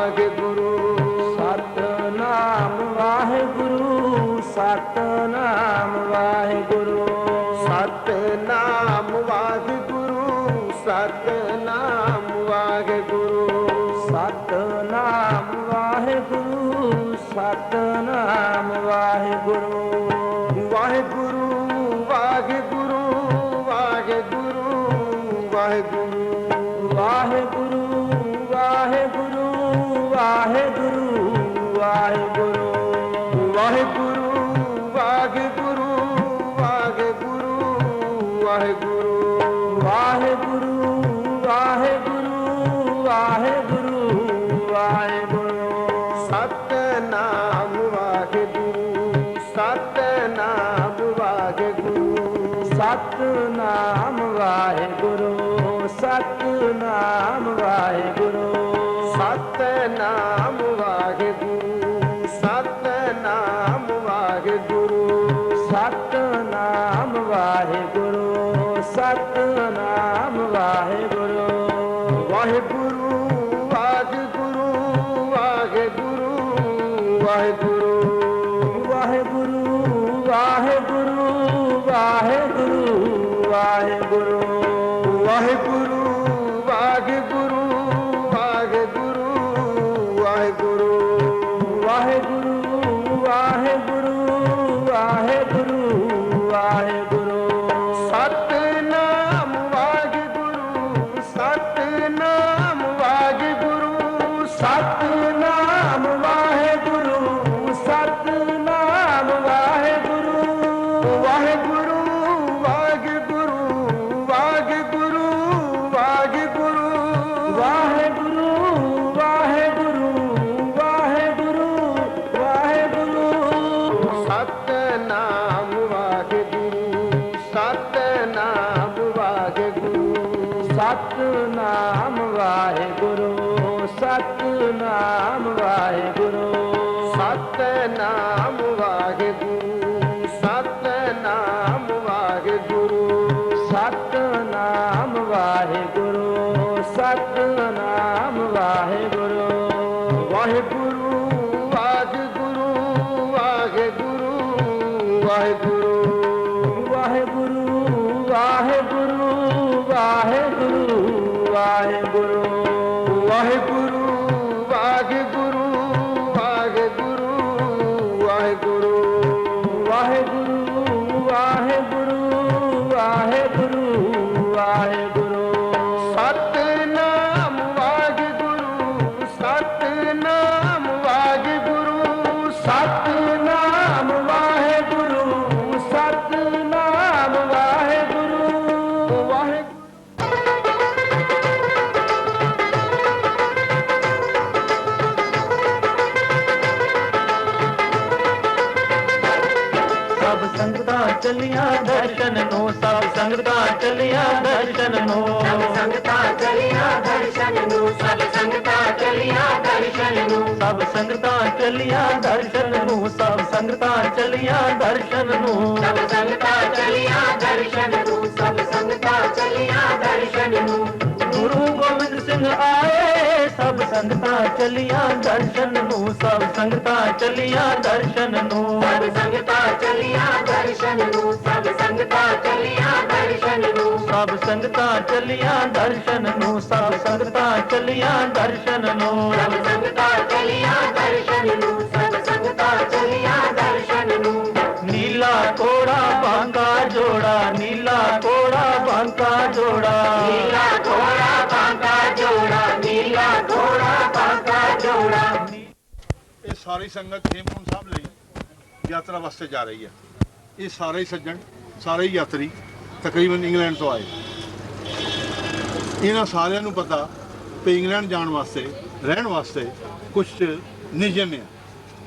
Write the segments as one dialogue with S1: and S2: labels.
S1: ਵਾਹਿਗੁਰੂ।
S2: ਸਤਨਾਮ ਵਾਹਿਗੁਰੂ, ਸਤਨਾਮ ਵਾਹਿਗੁਰੂ।
S1: ਸਤਨਾਮ ਵਾਹਿਗੁਰੂ, ਸਤਨਾਮ ਵਾਹਿਗੁਰੂ।
S2: ਸਤਨਾਮ ਵਾਹਿਗੁਰੂ, ਸਤਨਾਮ ਵਾਹਿਗੁਰੂ।
S1: ਵਾਹਿਗੁਰੂ ਵਾਹਿਗੁਰੂ ਵਾਹਿਗੁਰੂ ਵਾਹਿਗੁਰੂ।
S2: ਵਾਹਿਗੁਰੂ ਵਾਹਿਗੁਰੂ ਵਾਹਿਗੁਰੂ ਵਾਹਿਗੁਰੂ।
S1: ਵਾਹਿਗੁਰੂ ਵਾਹਿਗੁਰੂ ਵਾਹਿਗੁਰੂ ਵਾਹਿਗੁਰੂ।
S2: ਵਾਹਿਗੁਰੂ ਵਾਹਿਗੁਰੂ ਵਾਹਿਗੁਰੂ ਵਾਹਿਗੁਰੂ।
S1: ਸਤਨਾਮ ਵਾਹਿਗੁਰੂ, ਸਤਨਾਮ ਵਾਹਿਗੁਰੂ।
S2: ਸਤਨਾਮ ਵਾਹਿਗੁਰੂ, ਸਤਨਾਮ ਵਾਹਿਗੁਰੂ।
S1: ਸਤਨਾਮ ਵਾਹਿਗੁਰੂ, ਸਤਨਾਮ ਵਾਹਿਗੁਰੂ।
S2: ਸਤਨਾਮ ਵਾਹਿਗੁਰੂ, ਸਤਨਾਮ ਵਾਹਿਗੁਰੂ।
S1: ਵਾਹਿਗੁਰੂ ਵਾਹਿਗੁਰੂ ਵਾਹਿਗੁਰੂ ਵਾਹਿਗੁਰੂ।
S2: ਵਾਹਿਗੁਰੂ ਵਾਹਿਗੁਰੂ ਵਾਹਿਗੁਰੂ ਵਾਹਿਗੁਰੂ।
S1: ਵਾਹਿਗੁਰੂ ਵਾਹਿਗੁਰੂ ਵਾਹਿਗੁਰੂ ਵਾਹਿਗੁਰੂ।
S2: ਵਾਹਿਗੁਰੂ ਵਾਹਿਗੁਰੂ ਵਾਹਿਗੁਰੂ ਵਾਹਿਗੁਰੂ।
S1: ਸਤਨਾਮ ਵਾਹਿਗੁਰੂ, ਸਤਨਾਮ ਵਾਹਿਗੁਰੂ।
S2: ਸਤਨਾਮ ਵਾਹਿਗੁਰੂ, ਸਤਨਾਮ ਵਾਹਿਗੁਰੂ।
S1: ਵਾਹਿਗੁਰੂ ਵਾਹਿਗੁਰੂ ਵਾਹਿਗੁਰੂ ਵਾਹਿਗੁਰੂ।
S2: ਵਾਹਿਗੁਰੂ ਵਾਹਿਗੁਰੂ ਵਾਹਿਗੁਰੂ ਵਾਹਿਗੁਰੂ।
S1: ਸਤਨਾਮ ਵਾਹਿਗੁਰੂ, ਸਤਨਾਮ ਵਾਹਿਗੁਰੂ।
S2: ਸਤਨਾਮ ਵਾਹਿਗੁਰੂ, ਸਤਨਾਮ ਵਾਹਿਗੁਰੂ।
S1: ਸਤਨਾਮ ਵਾਹਿਗੁਰੂ, ਸਤਨਾਮ ਵਾਹਿਗੁਰੂ।
S2: ਸਤਨਾਮ ਵਾਹਿਗੁਰੂ, ਸਤਨਾਮ ਵਾਹਿਗੁਰੂ।
S1: ਵਾਹਿਗੁਰੂ ਵਾਹਿਗੁਰੂ ਵਾਹਿਗੁਰੂ ਵਾਹਿਗੁਰੂ।
S2: ਵਾਹਿਗੁਰੂ ਵਾਹਿਗੁਰੂ ਵਾਹਿਗੁਰੂ ਵਾਹਿਗੁਰੂ।
S1: ਵਾਹਿਗੁਰੂ ਵਾਹਿਗੁਰੂ ਵਾਹਿਗੁਰੂ ਵਾਹਿਗੁਰੂ।
S2: ਵਾਹਿਗੁਰੂ ਵਾਹਿਗੁਰੂ ਵਾਹਿਗੁਰੂ ਵਾਹਿਗੁਰੂ।
S1: ਸਤਨਾਮ ਵਾਹਿਗੁਰੂ, ਸਤਨਾਮ ਵਾਹਿਗੁਰੂ।
S2: ਸਤਨਾਮ ਵਾਹਿਗੁਰੂ, ਸਤਨਾਮ ਵਾਹਿਗੁਰੂ।
S1: ਵਾਹਿਗੁਰੂ
S3: ਸਭ ਸੰਗਤਾਂ ਚੱਲੀਆਂ ਦਰਸ਼ਨ ਨੂੰ, ਸਭ ਸੰਗਤਾਂ ਚੱਲੀਆਂ ਦਰਸ਼ਨ ਨੂੰ।
S4: ਸਭ ਸੰਗਤਾਂ ਚਲੀਆਂ ਦਰਸ਼ਨ ਨੂੰ, ਸਭ ਸੰਗਤਾਂ ਚਲੀਆਂ ਦਰਸ਼ਨ ਨੂੰ।
S3: ਸਭ ਸੰਗਤਾਂ ਚੱਲੀਆਂ ਦਰਸ਼ਨ ਨੂੰ, ਸਭ ਸੰਗਤਾਂ ਚੱਲੀਆਂ ਦਰਸ਼ਨ ਨੂੰ।
S4: ਸਭ ਸੰਗਤਾਂ ਚਲੀਆਂ ਦਰਸ਼ਨ ਨੂੰ, ਸਭ ਸੰਗਤਾਂ ਚਲੀਆਂ ਦਰਸ਼ਨ ਨੂੰ।
S3: ਗੁਰੂ ਗੋਬਿੰਦ ਸਿੰਘ ਆਏ, ਸਭ ਸੰਗਤਾਂ ਚੱਲੀਆਂ ਦਰਸ਼ਨ ਨੂੰ, ਸਭ ਸੰਗਤਾਂ ਚੱਲੀਆਂ ਦਰਸ਼ਨ ਨੂੰ।
S4: ਸਭ ਸੰਗਤਾਂ ਚਲੀਆਂ ਦਰਸ਼ਨ ਨੂੰ, ਸਭ ਸੰਗਤਾਂ ਚਲੀਆਂ ਦਰਸ਼ਨ ਨੂੰ।
S3: ਸਭ ਸੰਗਤਾਂ ਚੱਲੀਆਂ ਦਰਸ਼ਨ ਨੂੰ, ਸਭ ਸੰਗਤਾਂ ਚੱਲੀਆਂ ਦਰਸ਼ਨ ਨੂੰ।
S4: ਸਭ ਸੰਗਤਾਂ ਚਲੀਆਂ ਦਰਸ਼ਨ ਨੂੰ, ਸਭ ਸੰਗਤਾਂ ਚਲੀਆਂ ਦਰਸ਼ਨ ਨੂੰ।
S3: ਨੀਲਾ ਕੋੜਾ ਬਾਂਕਾ ਜੋੜਾ, ਨੀਲਾ ਕੋੜਾ ਬਾਂਕਾ ਜੋੜਾ।
S4: ਨੀਲਾ ਘੋੜਾ ਬਾਂਕਾ ਜੋੜਾ, ਨੀਲਾ ਘੋੜਾ ਬਾਂਕਾ ਜੋੜਾ।
S5: ਇਹ ਸਾਰੀ ਸੰਗਤ ਹੇਮਕੁੰਟ ਸਾਹਿਬ ਲਈ ਯਾਤਰਾ ਵਾਸਤੇ ਜਾ ਰਹੀ ਹੈ। ਇਹ ਸਾਰੇ ਹੀ ਸੱਜਣ, ਸਾਰੇ ਹੀ ਯਾਤਰੀ ਤਕਰੀਬਨ ਇੰਗਲੈਂਡ ਤੋਂ ਆਏ। ਇਹਨਾਂ ਸਾਰਿਆਂ ਨੂੰ ਪਤਾ ਕਿ ਇੰਗਲੈਂਡ ਜਾਣ ਵਾਸਤੇ, ਰਹਿਣ ਵਾਸਤੇ ਕੁਝ ਨਿਯਮ ਹੈ।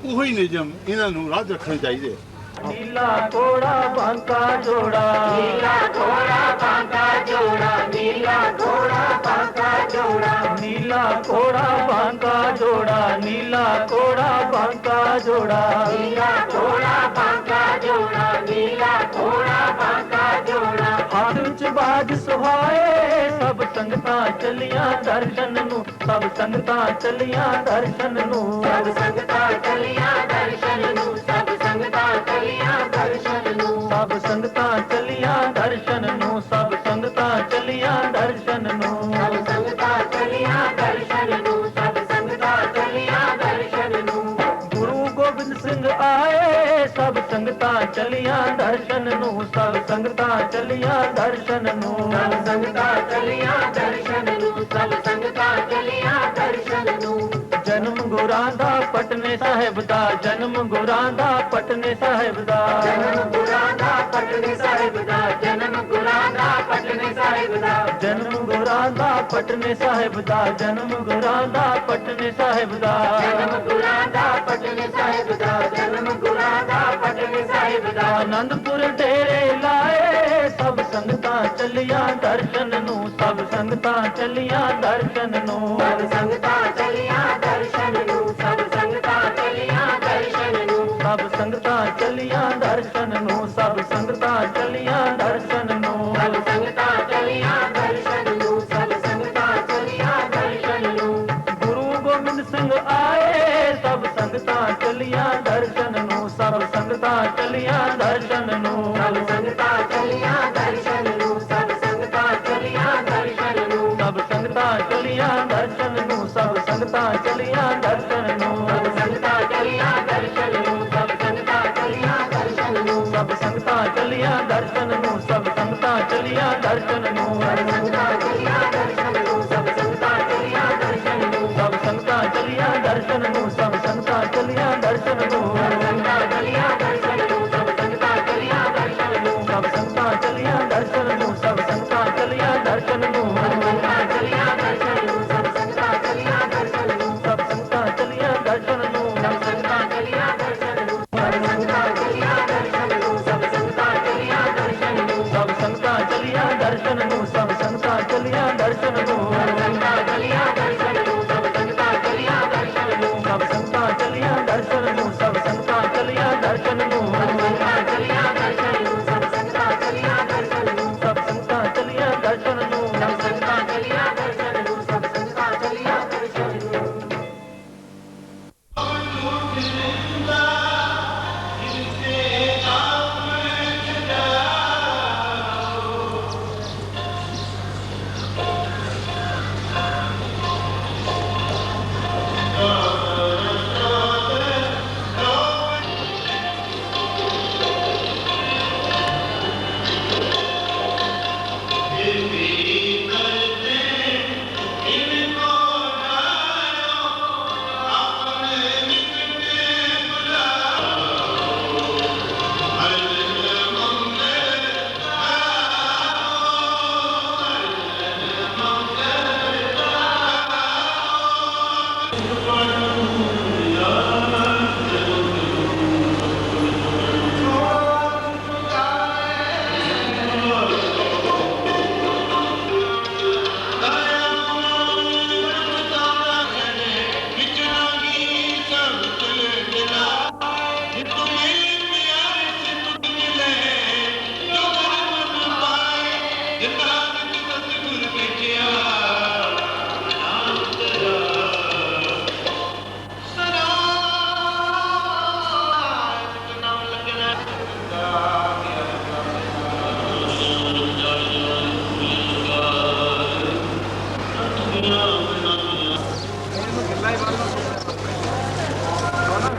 S5: ਉਹੀ ਨਿਯਮ ਇਹਨਾਂ ਨੂੰ ਰਾਹ ਰੱਖਣੇ ਚਾਹੀਦੇ।
S3: ਨੀਲਾ ਕੋੜਾ ਬਾਂਕਾ ਜੋੜਾ,
S4: ਨੀਲਾ ਘੋੜਾ ਬਾਂਕਾ ਜੋੜਾ, ਨੀਲਾ ਘੋੜਾ ਬਾਂਕਾ ਜੋੜਾ।
S3: ਨੀਲਾ ਕੋੜਾ ਬਾਂਕਾ ਜੋੜਾ, ਨੀਲਾ ਕੋੜਾ ਬਾਂਕਾ ਜੋੜਾ।
S4: ਨੀਲਾ ਘੋੜਾ ਬਾਂਕਾ ਜੋੜਾ, ਨੀਲਾ ਘੋੜਾ ਬਾਂਕਾ ਜੋੜਾ।
S3: ਹੱਥ ਵਿੱਚ ਬਾਜ ਸੁਹਾਏ, ਸਭ ਸੰਗਤਾਂ ਚੱਲੀਆਂ ਦਰਸ਼ਨ ਨੂੰ ਸਭ ਸੰਗਤਾਂ ਚੱਲੀਆਂ ਦਰਸ਼ਨ ਨੂੰ
S4: ਸਭ ਸੰਗਤਾਂ ਚੱਲੀਆਂ ਦਰਸ਼ਨ ਨੂੰ ਸਭ ਸੰਗਤਾਂ ਚੱਲੀਆਂ ਦਰਸ਼ਨ ਨੂੰ
S3: ਸਭ ਸੰਗਤਾਂ ਚੱਲੀਆਂ ਦਰਸ਼ਨ ਨੂੰ ਸਭ ਸੰਗਤਾਂ ਚੱਲੀਆਂ ਦਰਸ਼ਨ ਨੂੰ
S4: ਸਭ ਸੰਗਤਾਂ ਚੱਲੀਆਂ ਦਰਸ਼ਨ ਨੂੰ ਸਭ ਸੰਗਤਾਂ ਚੱਲੀਆਂ ਦਰਸ਼ਨ ਨੂੰ
S3: ਗੁਰੂ ਗੋਬਿੰਦ ਸਿੰਘ ਆਏ ਸਭ ਸੰਗਤਾਂ ਚੱਲੀਆਂ ਦਰਸ਼ਨ ਨੂੰ ਸਭ ਸੰਗਤਾਂ ਚੱਲੀਆਂ ਦਰਸ਼ਨ ਨੂੰ
S4: ਸਭ ਸੰਗਤਾਂ ਚੱਲੀਆਂ ਦਰਸ਼ਨ ਨੂੰ ਸਭ ਸੰਗਤਾਂ ਚੱਲੀਆਂ ਦਰਸ਼ਨ ਨੂੰ
S3: ਜਨਮ ਗੁਰਾਂ ਦਾ ਪਟਨੇ ਸਾਹਿਬ ਦਾ ਜਨਮ ਗੁਰਾਂ ਦਾ ਪਟਨੇ ਸਾਹਿਬ ਦਾ
S4: ਜਨਮ ਗੁਰਾਂ ਦਾ ਪਟਨੇ ਸਾਹਿਬ ਦਾ ਜਨਮ ਗੁਰਾਂ ਦਾ ਪਟਨੇ ਸਾਹਿਬ ਦਾ
S3: ਜਨਮ ਗੁਰਾਂ ਦਾ ਪਟਨੇ ਸਾਹਿਬ ਦਾ ਜਨਮ ਗੁਰਾਂ ਦਾ ਪਟਨੇ ਸਾਹਿਬ ਦਾ
S4: ਜਨਮ ਗੁਰਾਂ ਦਾ ਪਟਨੇ ਸਾਹਿਬ ਦਾ ਜਨਮ ਗੁਰਾਂ ਦਾ ਪਟਨੇ ਸਾਹਿਬ ਦਾ
S3: ਆਨੰਦਪੁਰ ਡੇਰੇ ਲਾਏ ਸਭ ਸੰਗਤਾਂ ਚੱਲੀਆਂ ਦਰਸ਼ਨ ਨੂੰ ਸਭ ਸੰਗਤਾਂ ਚੱਲੀਆਂ ਦਰਸ਼ਨ ਨੂੰ
S4: ਸਭ ਸੰਗਤਾਂ ਚੱਲੀਆਂ ਦਰਸ਼ਨ ਨੂੰ ਸਭ ਸੰਗਤਾਂ ਚੱਲੀਆਂ ਦਰਸ਼ਨ ਨੂੰ
S3: ਸਭ ਸੰਗਤਾਂ ਚੱਲੀਆਂ ਦਰਸ਼ਨ ਨੂੰ ਸਭ ਸੰਗਤਾਂ ਚੱਲੀਆਂ ਦਰਸ਼ਨ ਨੂੰ
S4: ਸਭ ਸੰਗਤਾਂ ਚੱਲੀਆਂ ਦਰਸ਼ਨ ਨੂੰ ਸਭ ਸੰਗਤਾਂ ਚੱਲੀਆਂ ਦਰਸ਼ਨ ਨੂੰ
S3: ਗੁਰੂ ਗੋਬਿੰਦ ਸਿੰਘ ਆਏ ਸਭ ਸੰਗਤਾਂ ਚੱਲੀਆਂ ਦਰਸ਼ਨ ਨੂੰ ਸਭ ਸੰਗਤਾਂ ਚੱਲੀਆਂ ਦਰਸ਼ਨ ਨੂੰ
S4: ਸਭ ਸੰਗਤਾਂ ਚੱਲੀਆਂ ਦਰਸ਼ਨ ਨੂੰ ਸਭ ਸੰਗਤਾਂ ਚੱਲੀਆਂ ਦਰਸ਼ਨ ਨੂੰ
S3: ਸਭ ਸੰਗਤਾਂ ਚੱਲੀਆਂ ਦਰਸ਼ਨ ਨੂੰ ਸਭ ਸੰਗਤਾਂ ਚੱਲੀਆਂ ਦਰਸ਼ਨ ਨੂੰ
S4: ਸਭ ਸੰਗਤਾਂ ਚੱਲੀਆਂ ਦਰਸ਼ਨ ਨੂੰ ਸਭ ਸੰਗਤਾਂ ਚੱਲੀਆਂ ਦਰਸ਼ਨ ਨੂੰ
S3: ਸਭ ਸੰਗਤਾਂ ਚੱਲੀਆਂ ਦਰਸ਼ਨ ਨੂੰ ਸਭ ਸੰਗਤਾਂ ਚੱਲੀਆਂ ਦਰਸ਼ਨ ਨੂੰ
S4: ਸਭ ਸੰਗਤਾਂ ਚੱਲੀਆਂ ਦਰਸ਼ਨ ਨੂੰ ਸਭ ਸੰਗਤਾਂ ਚੱਲੀਆਂ ਦਰਸ਼ਨ ਨੂੰ
S3: ਸਭ ਸੰਗਤਾਂ ਚੱਲੀਆਂ ਦਰਸ਼ਨ ਨੂੰ ਸਭ ਸੰਗਤਾਂ ਚੱਲੀਆਂ ਦਰਸ਼ਨ ਨੂੰ
S4: ਸੰਗਤਾਂ ਚੱਲੀਆਂ ਦਰਸ਼ਨ ਨੂੰ ਸਭ ਸੰਗਤਾਂ ਚੱਲੀਆਂ ਦਰਸ਼ਨ ਨੂੰ
S3: ਸਭ ਸੰਗਤਾਂ ਚੱਲੀਆਂ ਦਰਸ਼ਨ ਨੂੰ ਸਭ ਸੰਗਤਾਂ ਚੱਲੀਆਂ ਦਰਸ਼ਨ ਨੂੰ
S4: ਸੰਗਤਾਂ ਚੱਲੀਆਂ ਦਰਸ਼ਨ ਨੂੰ ਸਭ ਸੰਗਤਾਂ ਚੱਲੀਆਂ ਦਰਸ਼ਨ ਨੂੰ
S3: ਸਭ ਸੰਗਤਾਂ ਚੱਲੀਆਂ ਦਰਸ਼ਨ ਨੂੰ
S4: ਸਭ ਸੰਗਤਾਂ ਚੱਲੀਆਂ ਦਰਸ਼ਨ ਨੂੰ ਸਭ ਸੰਗਤਾਂ ਚੱਲੀਆਂ ਦਰਸ਼ਨ ਨੂੰ ਸਭ ਸੰਗਤਾਂ ਚੱਲੀਆਂ ਦਰਸ਼ਨ ਨੂੰ
S3: ਸਭ ਸੰਗਤਾਂ ਚੱਲੀਆਂ ਦਰਸ਼ਨ ਨੂੰ ਸਭ ਸੰਗਤਾਂ ਚੱਲੀਆਂ ਦਰਸ਼ਨ ਨੂੰ
S4: ਸੰਗਤਾਂ ਚੱਲੀਆਂ ਦਰਸ਼ਨ ਨੂੰ ਸਭ ਸੰਗਤਾਂ ਚੱਲੀਆਂ ਦਰਸ਼ਨ ਨੂੰ
S3: ਸਭ ਸੰਗਤਾਂ ਚੱਲੀਆਂ ਦਰਸ਼ਨ ਨੂੰ ਸਭ ਸੰਗਤਾਂ ਚੱਲੀਆਂ ਦਰਸ਼ਨ ਨੂੰ
S4: ਸੰਗਤਾਂ ਚੱਲੀਆਂ ਦਰਸ਼ਨ ਨੂੰ ਸਭ ਸੰਗਤਾਂ ਚੱਲੀਆਂ ਦਰਸ਼ਨ ਨੂੰ
S3: ਸਭ ਸੰਗਤਾਂ ਚੱਲੀਆਂ ਦਰਸ਼ਨ ਨੂੰ
S4: ਸਭ ਸੰਗਤਾਂ ਚੱਲੀਆਂ ਦਰਸ਼ਨ ਨੂੰ ਸਭ ਸੰਗਤਾਂ ਚੱਲੀਆਂ ਦਰਸ਼ਨ ਨੂੰ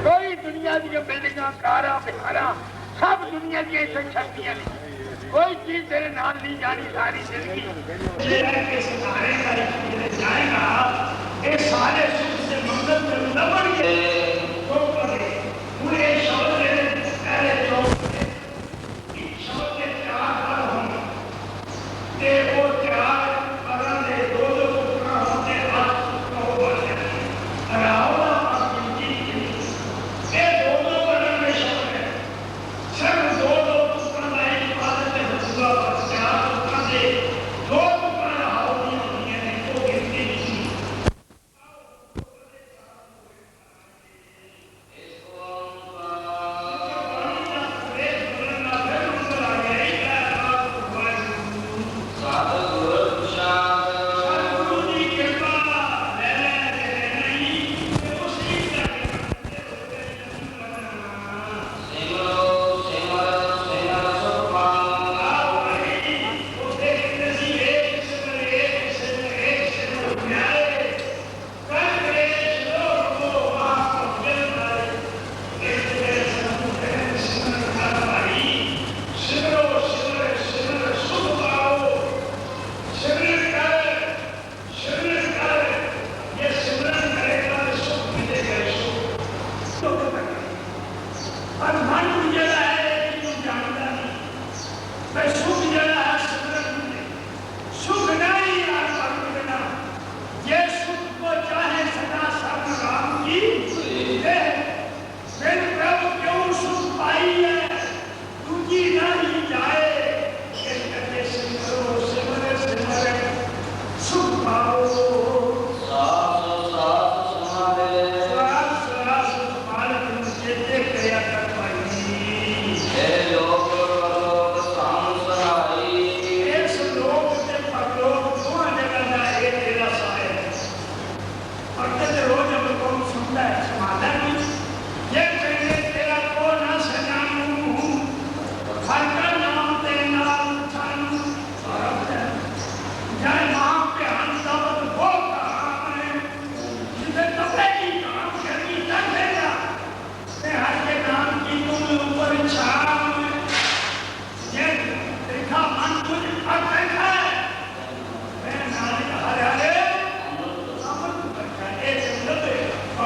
S1: ਕੋਈ ਦੁਨੀਆ ਦੀਆਂ ਬਿਲਡਿੰਗਾਂ ਕਾਰਾਂ ਬਿਹਾਰਾਂ ਸਭ ਦੁਨੀਆ ਦੀਆਂ ਇੱਥੇ ਛੱਡੀਆਂ ਨੇ ਕੋਈ ਚੀਜ਼ ਤੇਰੇ ਨਾਲ ਨਹੀਂ ਜਾਣੀ ਸਾਰੀ ਜ਼ਿੰਦਗੀ
S2: ਇਹ ਸਾਰੇ ਸੁਖ ਸੇ ਮੰਗਲ ਤੇ ਲਵਣਗੇ ਪੂਰੇ ਸ਼ਬਦ ਦੇ ਪਹਿਲੇ ਚੌਕ ਤੇ ਸ਼ਬਦ ਦੇ ਤਿਆਰ ਹੋਣ ਤੇ ਉਹ ਤਿਆਰ ਕਰਨ ਦੇ ਦੋ ਪੁੱਤਰਾਂ ਹੁੰਦੇ ਹੱਥ ਤੋਂ ਬੋਲੇ ਰਾਵਣਾ ਆਪਣੀ ਇਹ ਦੋ ਕਰਨ ਦੇ ਸ਼ਬਦ ਹੈ ਸਿਰਫ ਦੋ ਪੁੱਤਰਾਂ ਦਾ ਇੱਕ ਪਾਦ ਤੇ ਹਸੂਆ ਤਿਆਰ ਪੁੱਤਰਾਂ ਦੇ ਦੋ ਪੁੱਤਰਾਂ ਹਾਉ ਦੀਆਂ ਹੁੰਦੀਆਂ ਨੇ ਉਹ ਗਿਣਤੀ ਨਹੀਂ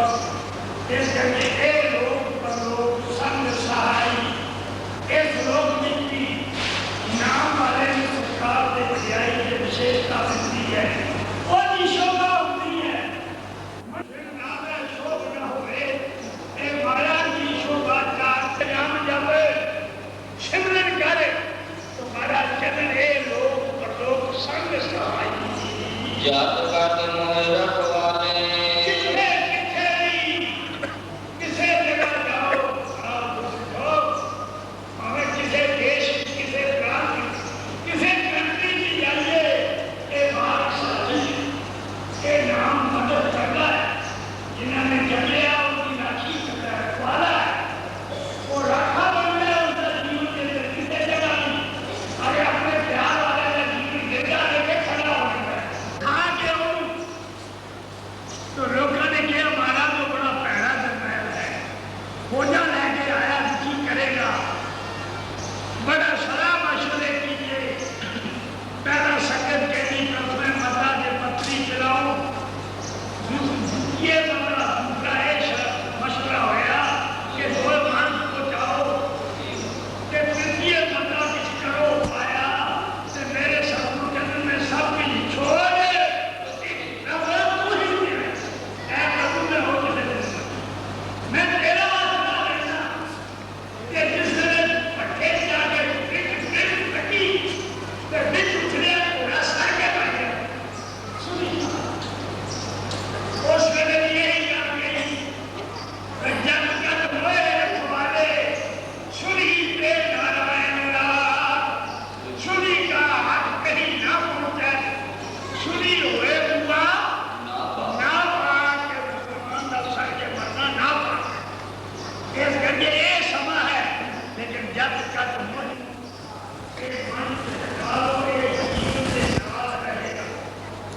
S2: इस करके ये लोग परलोक संग सहाई इस लोक में भी नाम वाले संस्कार के बजाय ये विशेषता मिलती है और भी शोभा होती है नाम है शोभ न होवे ए माया की शोभा चार नाम जब सिमरन करे तो महाराज चरण ये लोग परलोक संग सहाई
S6: जब कट मोह रखवाले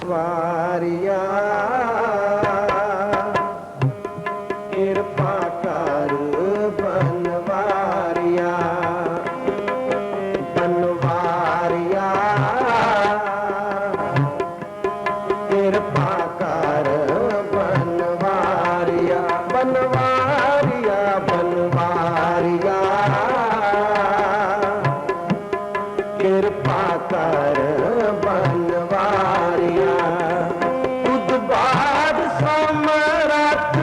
S3: वारिया कृपा कर बनवारिया बनवारिया कृपा कर बनवारिया बनवारिया बनवारिया कृपा कर बनवारिया उद्बाद सम्राट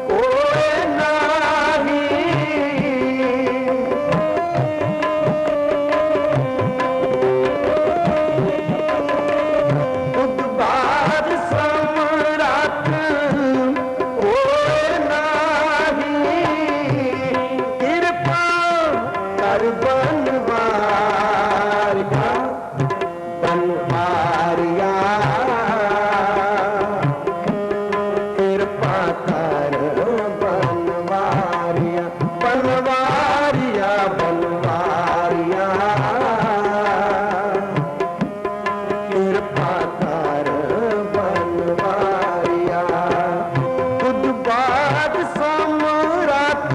S3: कोई नाही उद्बाद सम्राट कोई नाही कृपा कर बनवारिया बनवारिया कृपा कर बनवारिया बनवारिया बनवारिया कृपा कर बनवारिया उद्बाद सम्राट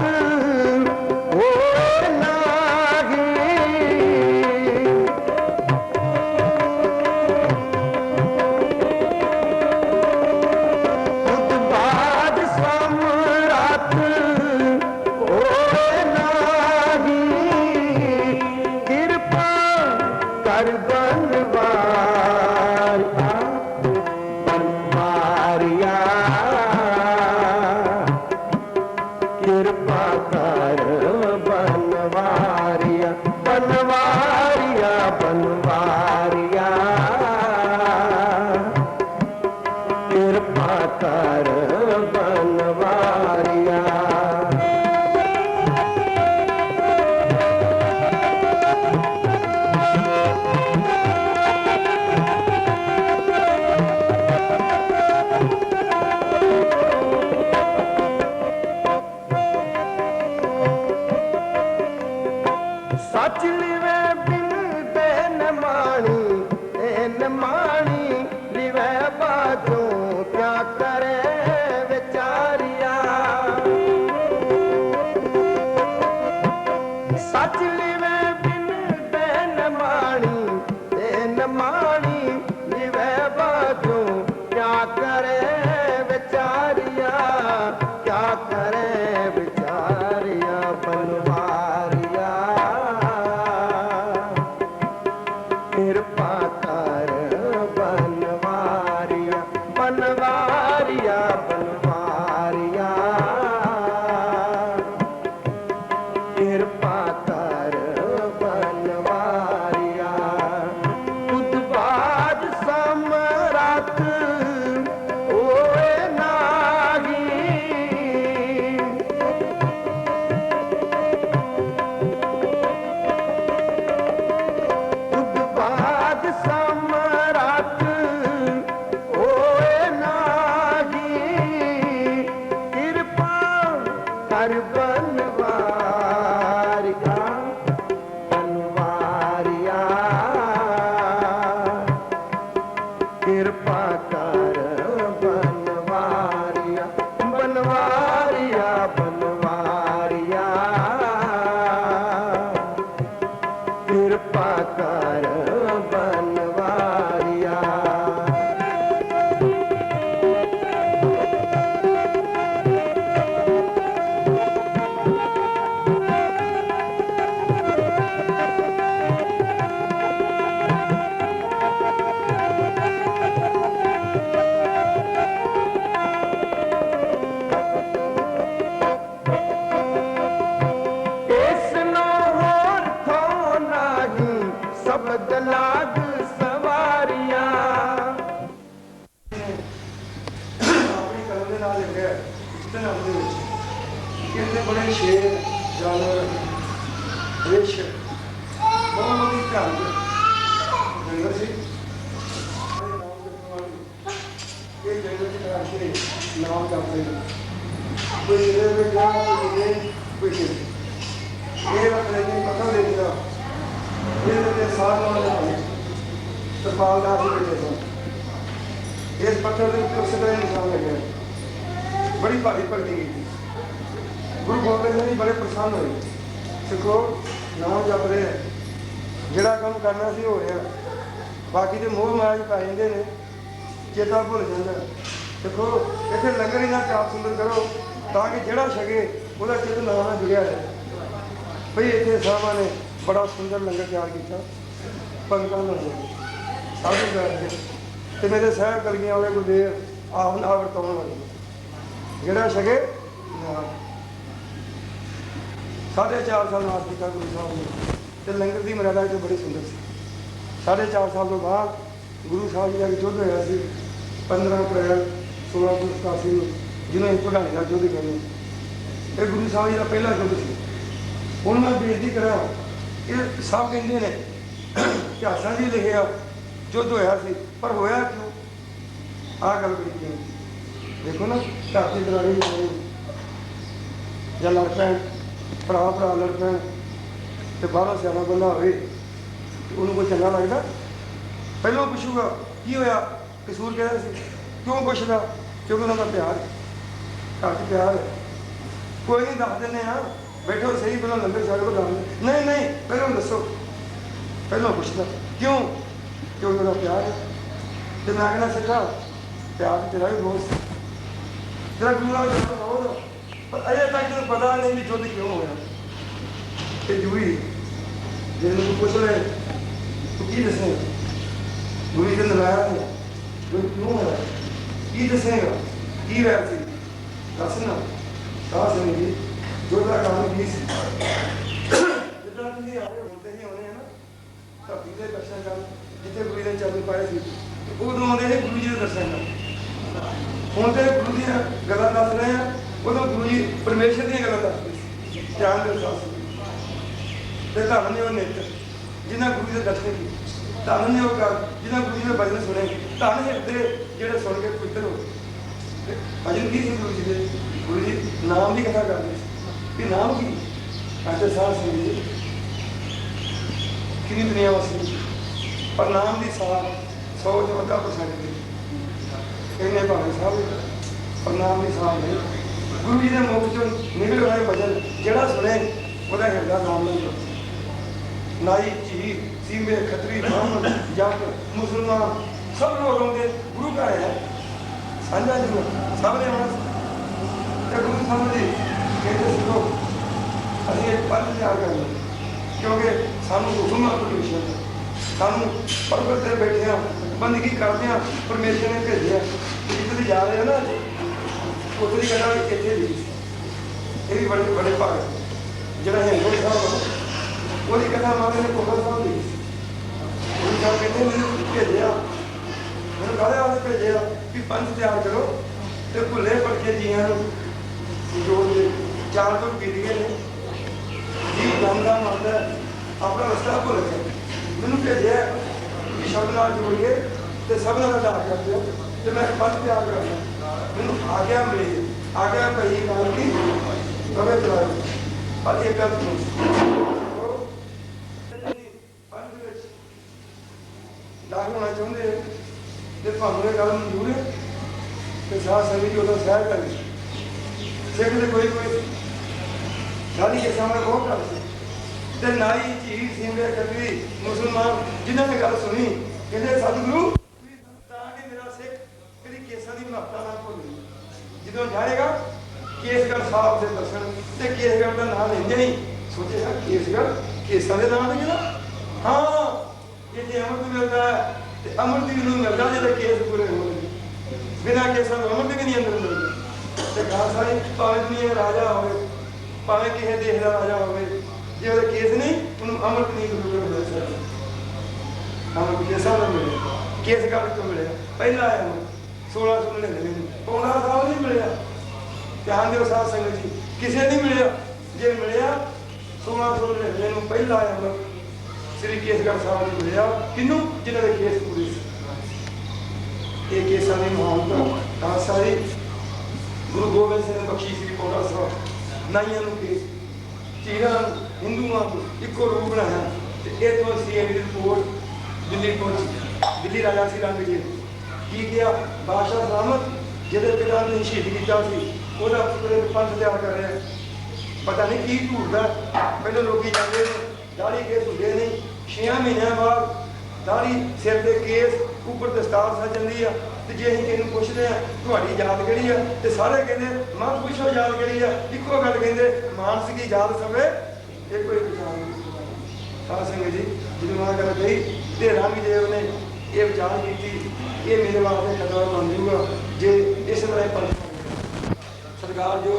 S3: हो नाही उद्बाद सम्राट हो नाही कृपा कर बनवारिया बनवारिया कृपा कर बनवारिया बनवारिया बनवारिया कृपा कर बनवारिया सच लिवे बिन बेन माणी लिवे बाजू क्या करे विचार
S7: करे बिचारिया बनवारिया कृपा कर बनवारिया बनवारिया बनवारिया कृपा कर बनवारिया बुधवार सम्राट ओए नागी बुधवार सम्राट ओए नागी कृपा कर बनवारिया बनवारिया कृपा कर बनवारिया बनवारिया बनवारिया कृपा कर बनवारिया इसनो होर थो नाही शब्द लाग सवारिया ਆਪਣੀ ਕਲਮ ਦੇ ਨਾਲ ਲਿਖਿਆ ਇਸਦੇ ਨਾਮ ਦੇ ਵਿੱਚ ਇਹਦੇ ਬੜੇ ਸ਼ੇਰ ਜਾਨਵਰ ਰਿਸ਼ ਬਹੁਤ ਹੀ ਘਾਟ ਜੰਗਲ ਸੀ ਇਹ ਜੰਗਲ ਦੀ ਤਰ੍ਹਾਂ ਕੇ ਨਾਮ ਜਪਦੇ ਨੇ ਕੋਈ ਇਹਦੇ ਵਿੱਚ ਜਾ ਕੋਈ ਇਹ ਆਪਣੇ ਜੀ ਪਤਾ ਦੇ ਦਿਆ ਇਹਦੇ ਤੇ ਸਾਹ ਨਾਲ ਤਰਪਾਲ ਦਾ ਸੀ ਬੈਠੇ ਸਨ ਇਸ ਪੱਥਰ ਦੇ ਉੱਤੇ ਉਸੇ ਤਰ੍ਹਾਂ ਨਿਸ਼ਾਨ ਲੱਗਿਆ ਬੜੀ ਭਾਰੀ ਭਗਤੀ ਕੀਤੀ ਗੁਰੂ ਗੋਬਿੰਦ ਸਿੰਘ ਜੀ ਬੜੇ ਪ੍ਰਸੰਨ ਹੋਏ ਸਿੱਖੋ ਨਾਮ ਜਪ ਰਹੇ ਆ। ਜਿਹੜਾ ਕੰਮ ਕਰਨਾ ਸੀ ਹੋ ਰਿਹਾ ਬਾਕੀ ਦੇ ਮੋਹ ਮਾਇਆ 'ਚ ਪੈ ਜਾਂਦੇ ਨੇ ਚੇਤਾ ਭੁੱਲ ਜਾਂਦਾ ਦੇਖੋ ਇੱਥੇ ਲੰਗਰ ਹੀ ਨਾ ਚਾਪ ਸੁੰਦਰ ਕਰੋ ਤਾਂ ਕਿ ਜਿਹੜਾ ਛਕੇ ਉਹਦਾ ਚਿੱਤ ਨਾਮ ਨਾਲ ਜੁੜਿਆ ਰਹੇ ਭਈ ਇੱਥੇ ਸਾਹਿਬਾਂ ਨੇ ਬੜਾ ਸੁੰਦਰ ਲੰਗਰ ਤਿਆਰ ਕੀਤਾ ਪੰਗਤਾਂ ਨਾਲ ਸਾਧੂ ਬੈਠ ਕੇ ਤੇ ਮੇਰੇ ਸਾਹਿਬ ਕਲਗੀਆਂ ਵਾਲੇ ਗੁਰਦੇਵ ਆਹ ਨਾ ਵਰਤਾਉਣ ਵਾਲੇ ਜਿਹੜਾ ਛਕੇ ਨਾਲ 4.5 ਸਾਲ ਨਾਮ ਕੀਤਾ ਗੁਰੂ ਸਾਹਿਬ ਨੇ ਤੇ ਲੰਗਰ ਦੀ ਮਰਿਆਦਾ ਇੱਥੇ ਬੜੀ ਸੁੰਦਰ ਸੀ 4.5 ਸਾਲ ਤੋਂ ਬਾਅਦ ਗੁਰੂ ਸਾਹਿਬ ਜੀ ਦਾ ਯੁੱਧ ਹੋਇਆ ਸੀ 15 ਅਪ੍ਰੈਲ 1687 ਨੂੰ ਜਿਹਨੂੰ ਅਸੀਂ ਭਗਾਣੀ ਦਾ ਯੁੱਧ ਕਹਿੰਦੇ ਇਹ ਗੁਰੂ ਸਾਹਿਬ ਜੀ ਦਾ ਪਹਿਲਾ ਯੁੱਧ ਸੀ ਹੁਣ ਮੈਂ ਬੇਨਤੀ ਕਰਾਂ ਇਹ ਸਭ ਕਹਿੰਦੇ ਨੇ ਇਤਿਹਾਸਾਂ 'ਚ ਲਿਖਿਆ ਯੁੱਧ ਹੋਇਆ ਸੀ ਪਰ ਹੋਇਆ ਕਿਉਂ ਆਹ ਗੱਲ ਕਰੀ ਕਿਉਂ ਦੇਖੋ ਨਾ ਘਰ ਦੀ ਦਰਾੜੀ ਜਾਂ ਲੜ ਪੈਣ ਭਰਾ ਲੜ ਪੈਣ ਤੇ ਬਾਹਰੋਂ ਸਿਆਣਾ ਬੰਦਾ ਹੋਵੇ ਉਹਨੂੰ ਕੋਈ ਚੰਗਾ ਲੱਗਦਾ ਪਹਿਲਾਂ ਪੁੱਛੂਗਾ ਕੀ ਹੋਇਆ ਕਸੂਰ ਕਿਹਦਾ ਸੀ ਕਿਉਂ ਪੁੱਛਦਾ ਕਿਉਂਕਿ ਉਹਨਾਂ ਦਾ ਪਿਆਰ ਘਰ 'ਚ ਪਿਆਰ ਹੈ ਕੋਈ ਨਹੀਂ ਦੱਸ ਦਿੰਦੇ ਹਾਂ ਬੈਠੋ ਸਹੀ ਪਹਿਲਾਂ ਲੰਗਰ ਛੱਡ ਕੇ ਦੱਸ ਨਹੀਂ ਪਹਿਲਾਂ ਦੱਸੋ ਪਹਿਲਾਂ ਪੁੱਛਦਾ ਕਿਉਂ ਕਿਉਂਕਿ ਉਹਦਾ ਪਿਆਰ ਹੈ ਤੇ ਮੈਂ ਕਹਿੰਦਾ ਸਿੱਖਾ ਪਿਆਰ ਤੇਰਾ ਵੀ ਬਹੁਤ ਤੇਰਾ ਗੁਰੂ ਨਾਲ ਬਹੁਤ ਪਰ ਅਜੇ ਤੱਕ ਤੈਨੂੰ ਪਤਾ ਨਹੀਂ ਵੀ ਯੁੱਧ ਕਿਉਂ ਹੋਇਆ ਤੇ ਜੂਈ ਜੇ ਨੂੰ ਪੁੱਛ ਲੈ ਤੂੰ ਕੀ ਦੱਸੇਗਾ ਗੁਰੂ ਜੀ ਨੇ ਲਾਇਆ ਨਹੀਂ ਯੁੱਧ ਕਿਉਂ ਹੋਇਆ ਕੀ ਦੱਸੇਗਾ ਕੀ ਵੈਰ ਸੀ ਦੱਸ ਨਾ ਸਾਹ ਸਿੰਘ ਜੋ ਦਾ ਕੰਮ ਕੀ ਸੀ ਜਿੱਦਾਂ ਤੁਸੀਂ ਆਏ ਹੁੰਦੇ ਹੀ ਹੋਣੇ ਨਾ ਧਰਤੀ ਦੇ ਦਰਸ਼ਨ ਕਰਨ ਜਿੱਥੇ ਗੁਰੂ ਨੇ ਚਰਨ ਪਾਏ ਸੀ ਉਦੋਂ ਆਉਂਦੇ ਨੇ ਗੁਰੂ ਜੀ ਦੇ ਦਰਸ਼ਨ ਕਰਨ ਹੁਣ ਤੇ ਗੁਰੂ ਦੀਆਂ ਗੱਲਾਂ ਦੱਸ ਰਹੇ ਆ ਉਦੋਂ ਗੁਰੂ ਜੀ ਪਰਮੇਸ਼ਰ ਦੀਆਂ ਗੱਲਾਂ ਦੱਸਦੇ ਸੀ ਧਿਆਨ ਦੇ ਸਾਥ ਤੇ ਧੰਨ ਨੇ ਉਹ ਨੇਤਰ ਜਿਨ੍ਹਾਂ ਗੁਰੂ ਦੇ ਦਰਸ਼ਨ ਕੀਤੇ ਧੰਨ ਨੇ ਉਹ ਗੱਲ ਜਿਨ੍ਹਾਂ ਗੁਰੂ ਜੀ ਦੇ ਭਜਨ ਸੁਣੇ ਧੰਨ ਹਿਰਦੇ ਜਿਹੜੇ ਸੁਣ ਕੇ ਪਵਿੱਤਰ ਹੋ ਭਜਨ ਕੀ ਸੀ ਗੁਰੂ ਜੀ ਦੇ ਗੁਰੂ ਜੀ ਨਾਮ ਦੀ ਕਥਾ ਕਰਦੇ ਸੀ ਕਿ ਨਾਮ ਕੀ ਅੱਛਾ ਸਾਹ ਸਿੰਘ ਜੀ ਕਿੰਨੀ ਦੁਨੀਆ ਵਸੀ ਪਰ ਨਾਮ ਦੀ ਸਾਹ 100 ਤੋਂ ਵੱਧਾ ਪਰਸੈਂਟ ਦੀ ਇਹਨੇ ਭਾਵੇਂ ਸਾਹਿਬ ਪਰ ਨਾਮ ਦੀ ਸਾਹ ਨਹੀਂ ਗੁਰੂ ਜੀ ਦੇ ਮੁਖ ਚੋਂ ਨਿਕਲ ਰਹੇ ਭਜਨ ਜਿਹੜਾ ਸੁਣੇ ਉਹਦਾ ਹਿਰਦਾ ਨਾਮ ਨਾਲ ਜੁੜਦਾ ਨਾਈ ਝੀ ਸੀਮੇ ਖੱਤਰੀ ਬ੍ਰਾਹਮਣ ਜੱਟ ਮੁਸਲਮਾਨ ਸਭ ਲੋਕ ਆਉਂਦੇ ਗੁਰੂ ਘਰ ਹੈ ਸਾਂਝਾ ਜੀ ਸਭ ਨੇ ਆਉਣਾ ਤੇ ਗੁਰੂ समझी कहते सुनो ਅਸੀਂ एक पंथ तैयार करना क्योंकि सानू हुक्म है परमेश्वर का सानू पर्वत से बैठे हैं बंदगी करते हैं परमेश्वर ने भेजा जिੱਥੇ जा रहे हैं ना ਉੱਥੇ ਦੀ ਕथा ਇੱਥੇ ਦੀ ਇਹ ਵੀ ਬੜੇ ਬੜੇ ਭਾਗ ਜਿਹੜਾ ਹਿੰਦੂ ਸਾਹਿਬ ਉਹਦੀ ਕਥਾ ਮਾਰੇ ਨੇ ਕੋਹਰ ਸਾਹਿਬ ਦੀ ਉਹ ਸਾਹਿਬ ਕਹਿੰਦੇ ਮੈਨੂੰ ਭੇਜਿਆ ਮੈਨੂੰ ਕਾਹਦੇ ਵਾਸਤੇ ਭੇਜਿਆ ਕਿ ਪੰਥ ਤਿਆਰ ਕਰੋ ਤੇ ਭੁੱਲੇ ਭਟਕੇ ਜੀਆਂ ਨੂੰ ਜੋ ਚਾਰ ਤੋਂ ਪੀੜੀਆਂ ਨੇ ਜੀ ਗੰਗਾ ਮਾਤਾ ਆਪਣਾ ਰਸਤਾ ਭੁੱਲ ਗਏ ਮੈਨੂੰ ਭੇਜਿਆ ਕਿ ਸ਼ਬਦ ਨਾਲ ਜੋੜ ਕੇ ਤੇ ਸਭ ਨਾਲ ਅਦਾ ਕਰਦੇ ਹੋ ਤੇ ਮੈਂ ਪੰਥ ਤਿਆਰ ਕਰਨਾ ਮੈਨੂੰ ਆਗਿਆ ਮਿਲੀ ਆਗਿਆ ਪਈ ਨਾਲ ਕੀ ਰਵੇ ਚਲਾਓ ਪਰ ਇਹ ਗੱਲ ਨੂੰ ਪੰਥ ਵਿੱਚ ਦਾਖਲ ਹੋਣਾ ਚਾਹੁੰਦੇ ਤੇ ਤੁਹਾਨੂੰ ਇਹ ਗੱਲ ਮਨਜ਼ੂਰ ਹੈ ਕਿ ਸਾਧ ਸੰਗਤ ਜੀ ਉਦੋਂ ਸਹਿਰ ਕਰੇ ਸਿੱਖ ਦੇ ਕੋਈ ਸਾਡੀ ਕੇ ਸਾਹਮਣੇ ਬਹੁਤ ਗੱਲ ਸੀ ਤੇ ਨਾਈ ਝੀਰ ਸਿੰਘੇ ਕਵੀ ਮੁਸਲਮਾਨ ਜਿਨ੍ਹਾਂ ਨੇ ਗੱਲ ਸੁਣੀ ਕਹਿੰਦੇ ਸਤਿਗੁਰੂ ਤਾਂ ਕਿ ਮੇਰਾ ਸਿੱਖ ਕਦੀ ਕੇਸਾਂ ਦੀ ਮਹੱਤਤਾ ਨਾ ਭੁੱਲੇ ਜਦੋਂ ਜਾਏਗਾ ਕੇਸਗੜ੍ਹ ਸਾਹਿਬ ਦੇ ਦਰਸ਼ਨ ਤੇ ਕੇਸਗੜ੍ਹ ਦਾ ਨਾਮ ਲੈਂਦੇ ਨਹੀਂ ਸੋਚੇਗਾ ਕੇਸਗੜ੍ਹ ਕੇਸਾਂ ਦੇ ਨਾਮ ਤੇ ਹਾਂ ਇਹ ਜੇ ਅਮਰਤ ਮਿਲਦਾ ਤੇ ਅਮਰਤ ਵੀ ਨੂੰ ਮਿਲਦਾ ਜਿਹਦੇ ਕੇਸ ਪੂਰੇ ਹੋਣਗੇ ਬਿਨਾਂ ਕੇਸਾਂ ਤੋਂ ਅਮਰਤ ਵੀ ਨਹੀਂ ਅੰਦਰ ਮਿਲਦਾ ਤੇ ਗੱਲ ਸਾਰੀ ਭਾਵੇਂ ਦੁਨੀਆ ਰਾਜਾ ਹੋਵੇ ਭਾਵੇਂ ਕਿਸੇ ਦੇਸ਼ ਦਾ ਰਾਜਾ ਹੋਵੇ ਜੇ ਉਹਦੇ ਕੇਸ ਨਹੀਂ ਉਹਨੂੰ ਅਮਰਤ ਨਹੀਂ ਮਿਲਦਾ ਸਰ ਅਮਰਤ ਕੇਸਾਂ ਦਾ ਮਿਲਿਆ ਕੇਸਗੜ੍ਹ ਤੋਂ ਮਿਲਿਆ ਪਹਿਲਾ ਆਇਆ 1699 ਨੂੰ ਪੌਣਾ ਸਾਲ ਨਹੀਂ ਮਿਲਿਆ ਧਿਆਨ ਦਿਓ ਸਾਧ ਸੰਗਤ ਜੀ ਕਿਸੇ ਨਹੀਂ ਮਿਲਿਆ ਜੇ ਮਿਲਿਆ 1699 ਨੂੰ ਪਹਿਲਾ ਆਇਆ ਸ੍ਰੀ ਕੇਸਗੜ੍ਹ ਸਾਹਿਬ ਨੂੰ ਮਿਲਿਆ ਕਿਹਨੂੰ ਜਿਨ੍ਹਾਂ ਦੇ ਕੇਸ ਪੂਰੇ ਸੀ ਇਹ ਕੇਸਾਂ ਦੀ ਮਹਾਨਤਾ ਤਾਂ ਸਾਰੀ ਗੁਰੂ ਗੋਬਿੰਦ ਸਿੰਘ ਨੇ ਬਖਸ਼ੀ ਸ੍ਰੀ ਪੌੜਾ ਸਾਹਿਬ ਨਾਈਆਂ ਨੂੰ ਕੇਸ ਚੀਰਾਂ ਹਿੰਦੂਆਂ ਨੂੰ ਇੱਕੋ ਰੂਪ ਬਣਾਇਆ ਤੇ ਇਹ ਤੋਂ ਅਸੀਂ ਇਹ ਰਿਪੋਰਟ ਦਿੱਲੀ ਪਹੁੰਚੀ ਦਿੱਲੀ ਰਾਜਾ ਸੀ ਰੰਗਜੀਤ ਕੀ ਕਿਹਾ ਬਾਦਸ਼ਾਹ ਸਲਾਮਤ ਜਿਹਦੇ ਪਿਤਾ ਨੇ ਸ਼ਹੀਦ ਕੀਤਾ ਸੀ ਉਹਦਾ ਪੁੱਤਰ ਪੰਥ ਤਿਆਰ ਕਰ ਰਿਹਾ ਪਤਾ ਨਹੀਂ ਕੀ ਝੂਠਦਾ ਪਹਿਲਾਂ ਲੋਕੀ ਜਾਂਦੇ ਨੇ ਦਾੜੀ ਕੇਸ ਹੁੰਦੇ ਨਹੀਂ 6 ਮਹੀਨਿਆਂ ਬਾਅਦ ਦਾੜੀ ਸਿਰ ਦੇ ਕੇਸ ਉੱਪਰ ਦਸਤਾਰ ਸੱਜ ਜਾਂਦੀ ਆ ਤੇ ਜੇ ਅਸੀਂ ਕਿਸੇ ਨੂੰ ਪੁੱਛਦੇ ਆ ਤੁਹਾਡੀ ਯਾਦ ਕਿਹੜੀ ਆ ਤੇ ਸਾਰੇ ਕਹਿੰਦੇ ਮਾਂ ਪੁੱਛੋ ਯਾਦ ਕਿਹੜੀ ਆ ਇੱਕੋ ਗੱਲ ਕਹਿੰਦੇ ਮਾਨਸਿਕ ਯਾਦ ਸਵੇ ਇਹ ਕੋਈ ਪਛਾਣ ਨਹੀਂ ਸਾਧ ਸੰਗਤ ਜੀ ਜਦੋਂ ਆ ਗੱਲ ਕਹੀ ਤੇ ਰੰਗਦੇਵ ਨੇ ਇਹ ਵਿਚਾਰ ਕੀਤੀ ਇਹ ਮੇਰੇ ਵਾਸਤੇ ਖਤਰਾ ਬਣ ਜਾਊਗਾ ਜੇ ਇਸ ਤਰ੍ਹਾਂ ਪੰਥ ਸਰਕਾਰ ਜੋ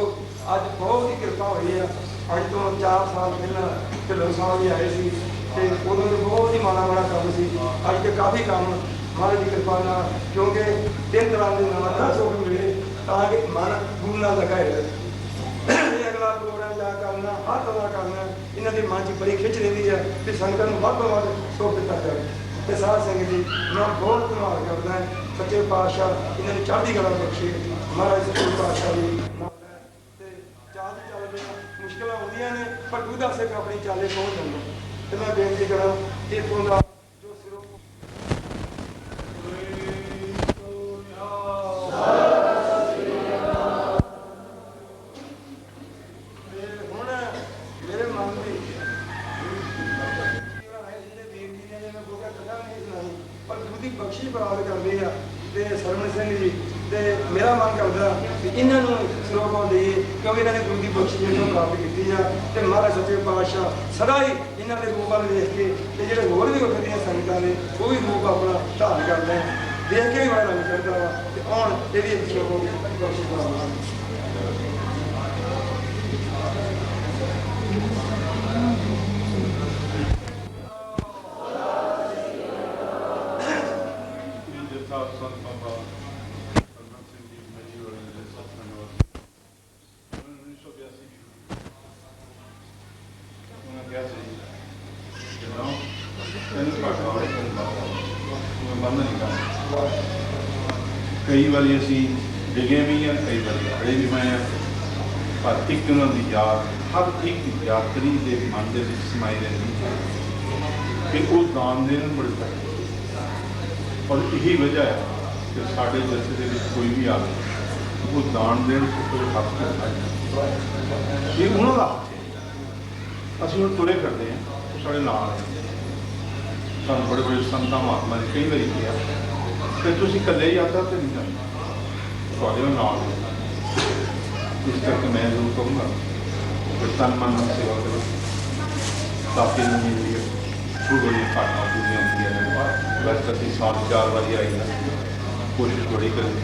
S7: ਅੱਜ ਬਹੁਤ ਹੀ ਕਿਰਪਾ ਹੋਈ ਆ ਅੱਜ ਤੋਂ 4 ਸਾਲ ਪਹਿਲਾਂ ਢਿੱਲੋਂ ਸਾਹਿਬ ਵੀ ਆਏ ਸੀ ਤੇ ਉਦੋਂ ਦੇ ਬਹੁਤ ਹੀ ਮਾੜਾ ਕੰਮ ਸੀ ਅੱਜ ਤੇ ਕਾਫੀ ਕੰਮ ਮਹਾਰਾਜ ਦੀ ਕਿਰਪਾ ਨਾਲ ਕਿਉਂਕਿ 3 ਤਰ੍ਹਾਂ ਦੇ ਨਾਮ ਸੁੱਖ ਮਿਲੇ ਤਾਂ ਕਿ ਮਨ ਗੁਰੂ ਨਾਲ ਲਗਾਏ ਰਹੇ ਇਹ ਅਗਲਾ ਪ੍ਰੋਗਰਾਮ ਜਾ ਕਰਨਾ ਹਰ ਤਰ੍ਹਾਂ ਕਰਨਾ ਇਹਨਾਂ ਦੇ ਮਨ 'ਚ ਬੜੀ ਖਿੱਚ ਰਹਿੰਦੀ ਹੈ ਕਿ ਸੰਗਤਾਂ ਨੂੰ ਵੱਧ ਤੋਂ ਵੱਧ ਸੁੱਖ ਦਿੱਤਾ ਜਾਵੇ ਤੇ ਸਾਧ ਸੰਗਤ ਜੀ ਮੈਂ ਬਹੁਤ ਧੰਨਵਾਦ ਕਰਦਾ ਸੱਚੇ ਪਾਤਸ਼ਾਹ ਇਹਨਾਂ ਨੂੰ ਚੜ੍ਹਦੀ ਕਲਾ ਬਖਸ਼ੇ ਮਹਾਰਾਜ ਸੱਚੇ ਪਾਤਸ਼ਾਹ ਜੀ ਤੇ ਚੱਲਦੇ ਮੁਸ਼ਕਲਾਂ ਆਉਂਦੀਆਂ ਨੇ ਪਰ ਗੁਰੂ ਸਿੱਖ ਆਪਣੀ ਚਾਲੇ ਪਹੁੰਚ ਜਾਂਦਾ ਤੇ ਮੈਂ ਬੇਨਤੀ ਕਰਾਂ ਇੱਥੋਂ ਦਾ ਜੋ ਸਿਰੋਂ ਹੁਣ ਮੇਰੇ ਮਨ ਦੀ ਪਰ ਗੁਰੂ ਦੀ ਬਖਸ਼ਿਸ਼ ਪ੍ਰਾਪਤ ਕਰਦੇ ਆ ਤੇ ਸਰਵਣ ਸਿੰਘ ਜੀ ਤੇ ਮੇਰਾ ਮਨ ਕਰਦਾ ਕਿ ਇਹਨਾਂ ਨੂੰ ਸਰੋਪਾਂ ਦੇਈਏ ਕਿਉਂਕਿ ਇਹਨਾਂ ਨੇ ਗੁਰੂ ਦੀ ਬਖਸ਼ਿਸ਼ ਨੂੰ ਪ੍ਰਾਪਤ ਕੀਤੀ ਆ ਤੇ ਮਹਾਰਾਜ ਸੱਚੇ ਪਾਤਸ਼ਾਹ ਸਦਾ ਹੀ ਇਹਨਾਂ ਦੇ ਰੂਪ ਵੱਲ ਵੇਖ ਕੇ ਤੇ ਜਿਹੜੇ ਹੋਰ ਵੀ ਵਖਰੀਆਂ ਸੰਗਤਾਂ ਨੇ ਉਹ ਵੀ ਰੂਪ ਆਪਣਾ ਧਾਰਨ ਕਰਦੇ ਆ ਦੇਖ ਕੇ ਵੀ ਬੜਾ ਰੰਗ ਚੜ੍ਹਦਾ ਵਾ ਤੇ ਆਉਣ ਇਹਦੀ ਇੱਕ ਸਰੋਪਾਂ ਦੀ ਬਖਸ਼ਿਸ਼ ਪ੍ਰਾਪਤ
S5: ਕਈ ਵਾਰੀ ਅਸੀਂ ਡਿੱਗੇ ਵੀ ਆ ਕਈ ਵਾਰੀ ਖੜੇ ਵੀ ਹੋਏ ਆ ਪਰ ਇੱਕ ਉਹਨਾਂ ਦੀ ਯਾਦ ਹਰ ਇੱਕ ਯਾਤਰੀ ਦੇ ਮਨ ਦੇ ਵਿੱਚ ਸਮਾਈ ਰਹਿੰਦੀ ਹੈ ਕਿ ਉਹ ਦਾਨ ਦੇਣ ਨੂੰ ਬੜੀ ਤੱਕ ਔਰ ਇਹੀ ਵਜ੍ਹਾ ਹੈ ਕਿ ਸਾਡੇ ਜਥੇ ਦੇ ਵਿੱਚ ਕੋਈ ਵੀ ਆਵੇ ਉਹ ਦਾਨ ਦੇਣ ਤੋਂ ਹੱਥ ਕਰਦਾ ਇਹ ਉਹਨਾਂ ਦਾ ਹੱਥ ਹੈ ਅਸੀਂ ਹੁਣ ਤੁਰੇ ਕਰਦੇ ਹਾਂ ਉਹ ਸਾਡੇ ਨਾਲ ਹੈ ਸਾਨੂੰ ਬੜੇ ਬੜੇ ਸੰਤਾਂ ਮਹਾਤਮਾ ਨੇ ਕਈ ਵਾਰੀ ਕਿਹਾ ਕਿ ਤੁਸੀਂ ਇਕੱਲੇ ਯਾਤਰਾ ਤੇ ਨਹੀਂ ਜਾਂਦੇ ਤੁਹਾਡੇ ਨਾਲ ਇਸ करके मैं जरूर कहूँगा कि तन मन में सेवा करो ताकि मेरी थोड़ी बड़ी घटना पूरी होती है। वैसे अभी साल 4 बारी आई है, कोशिश बड़ी करी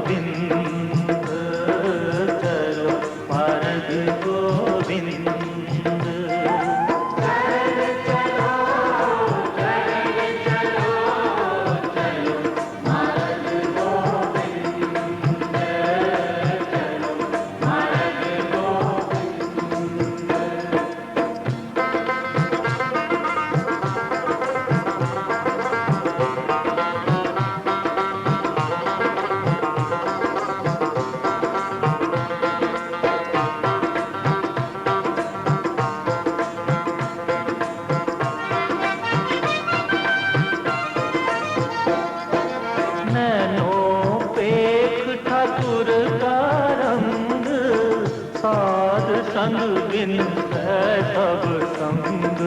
S3: गोविंद चलो मार्ग गोविंद संग बिन है सब संग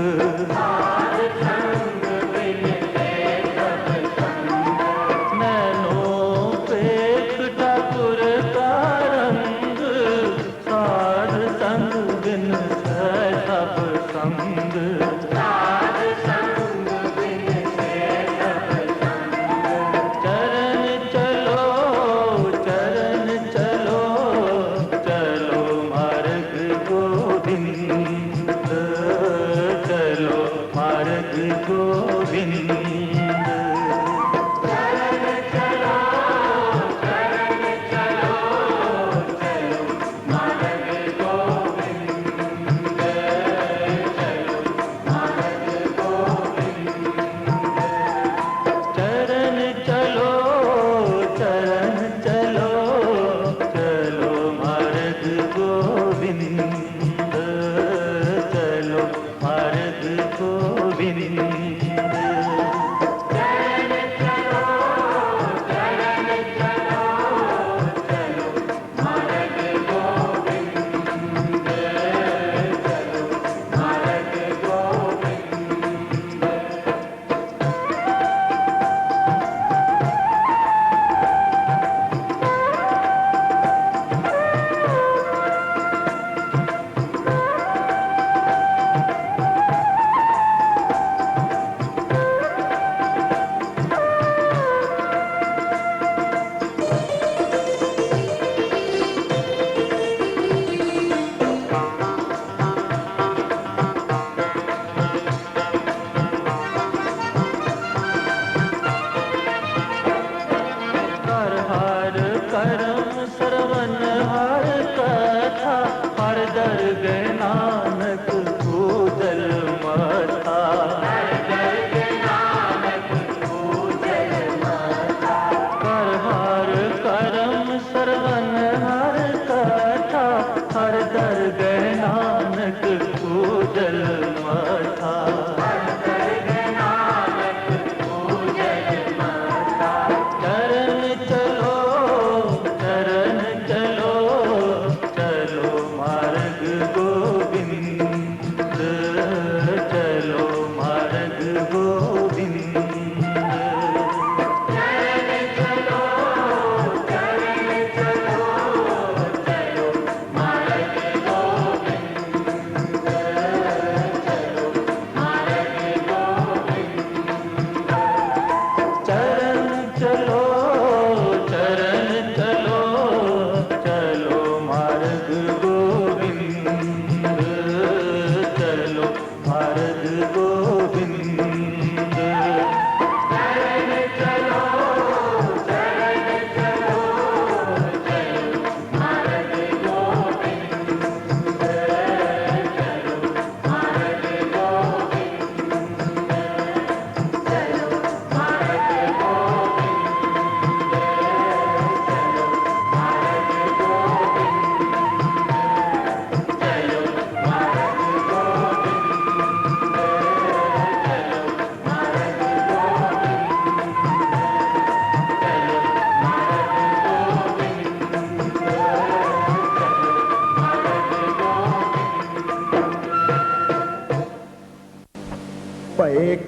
S3: नैनो पेख ठाकुर का रंग साध संग बिन है सब संग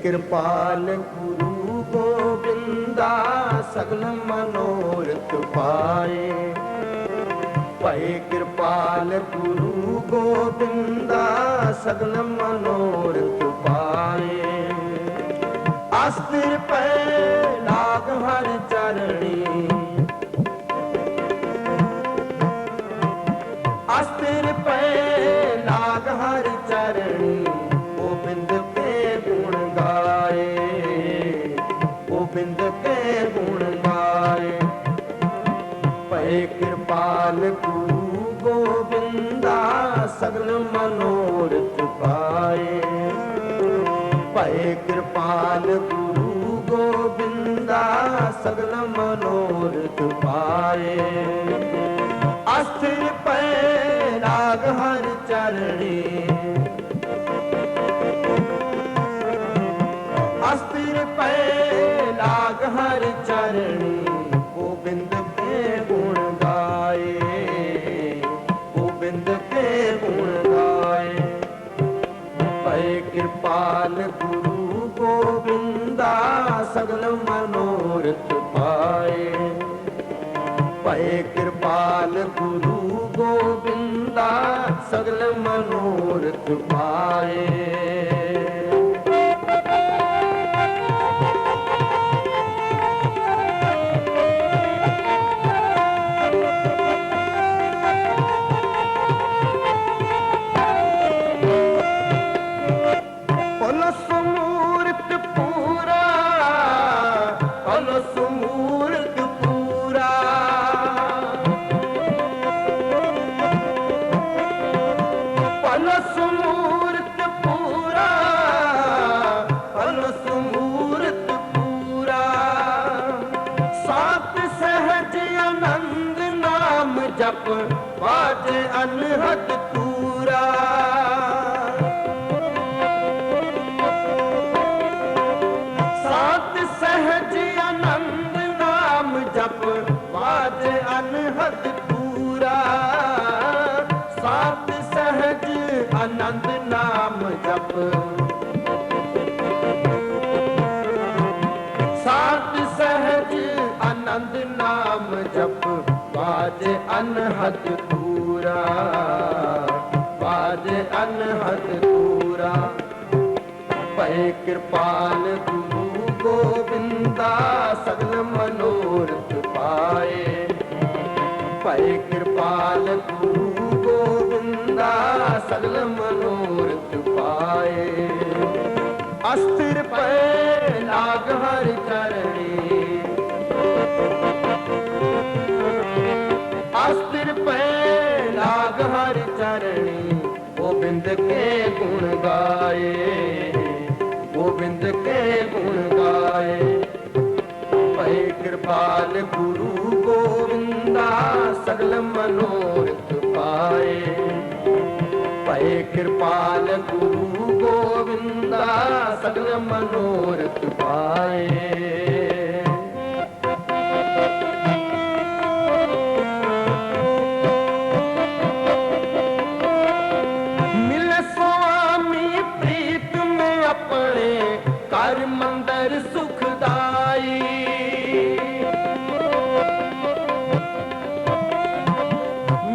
S8: कृपाल गुरु गोविंदा सगल मनोरथ पाए पै कृपाल गुरु गोविंदा सगल मनोरथ पाए अस्थिर पै लाग हर चरणी ਭਏ ਕਿਰਪਾਲ ਗੁਰੂ ਗੋਬਿੰਦਾ ਸਗਲ ਮਨੋਰਥ ਪਾਏ ਭਏ ਕਿਰਪਾਲ ਗੁਰੂ ਗੋਬਿੰਦਾ ਸਗਲ ਮਨੋਰਥ ਪਾਏ ਅਸਥਿਰ ਪਏ ਰਾਗ ਹਰ ਚਰਣੀ ਅਸਥਿਰ ਪਏ ਰਾਗ ਹਰ ਚਰਣੀ गोविंद के गुण गाए गोविंद के गुण गाए भय कृपाल गुरु गोविंदा सगल मनोरथ पाए भय कृपाल गुरु गोविंदा सगल मनोरथ पाए जप बाजे अनहद तूरा सात सहज आनंद नाम जप बाजे अनहद तूरा सात सहज आनंद नाम जप सात सहज आनंद नाम जप बाजे अनहद तूरा बाजे अनहद तूरा भय कृपाल गुरु गोविंदा सगल मनोरथ पाए भय कृपाल गुरु गोविंदा सगल मनोरथ पाए अस्थिर पै लाग हर चरणी अस्थिर पै लाग हर चरणी गोविंद के गुण गाए गोविंद के गुण गाए भय कृपाल गुरु गोविंदा सगल मनोरथ पाए भय कृपाल गुरु गोविंदा सगल मनोरथ पाए कर मंदिर सुखदाई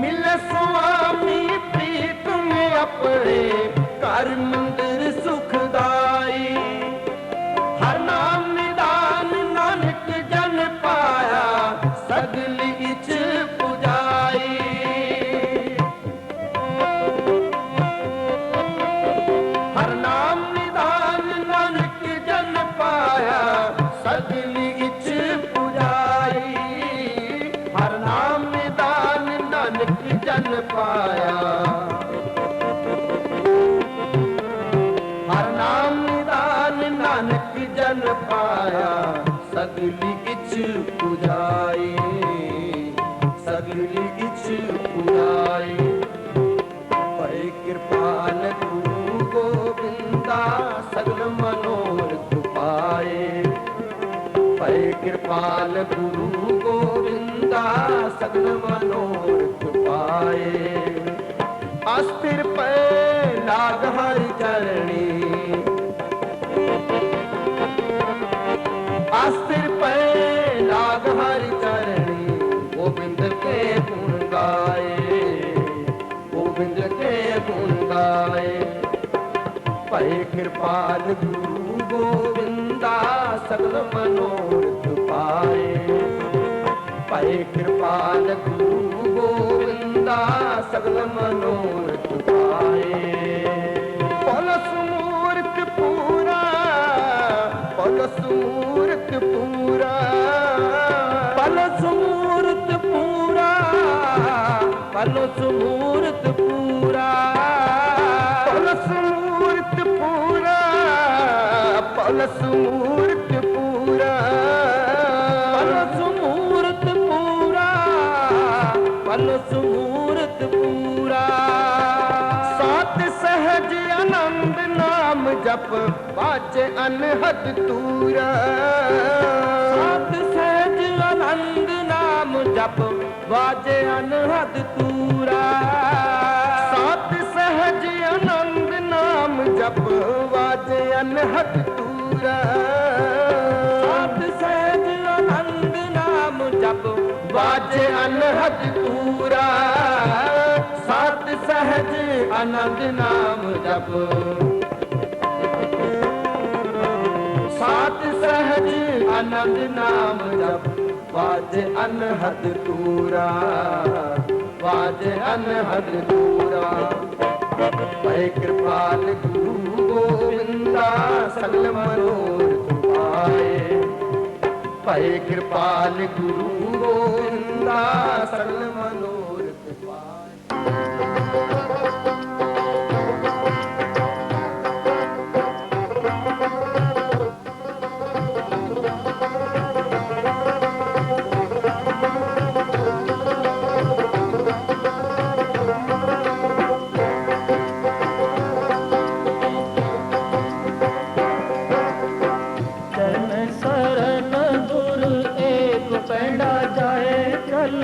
S8: मिले स्वामी प्रीत में अपने कर मंदिर सुखदाई हर नाम निदान नानक जन पाया सगली इच पुजाई हर नाम सगली इच पुजाई हर नाम निदान नानक जन पाया हर नाम निदान नानक जन पाया सगली इच पुजाई सगली इच पुजाई भय कृपाल गुरु गोविंदा सगल मनोरथ पाए भय कृपाल गुरु गोविंदा सगल मनोरथ पाए अस्थिर पै लाग हर चरणी अस्थिर पै लाग हर चरणी गोविंद के गुण गाए गोविंद के गुण गाए भय कृपाल गुरु गोविंदा सगल मनोरथ पाए भय कृपाल गुरु गोविंदा सगल मनोरथ पाए पलस मूर्त पूरा पलस मूर्त पूरा पलस मूर्त पूरा पलो सुमूर्त पूरा,
S3: पल सूरत पूरा, पल सूरत पूरा,
S8: पलो सुमूर्त पूरा, पलो सुमूर्त पूरा।
S3: सात सहज आनंद नाम जप बाजे अनहद तूरा,
S8: सात सहज आनंद नाम जप बाजे अनहद तूरा।
S3: सात सहज आनंद नाम जप बाजे अनहद तूरा,
S8: सात सहज आनंद नाम जप
S3: बाजे अनहद तूरा,
S8: सात सहज आनंद नाम जप, सात सहज आनंद नाम जप बाजे अनहद तूरा, बाजे अनहद तूरा।
S3: पै कृपाल गुरु गोविंदा सकल मनोरथ पाए, पै कृपाल गुरु गोविंदा सकल मनोरथ पाए।
S8: चरण शरण गुरु एक पैंडा जाए चल,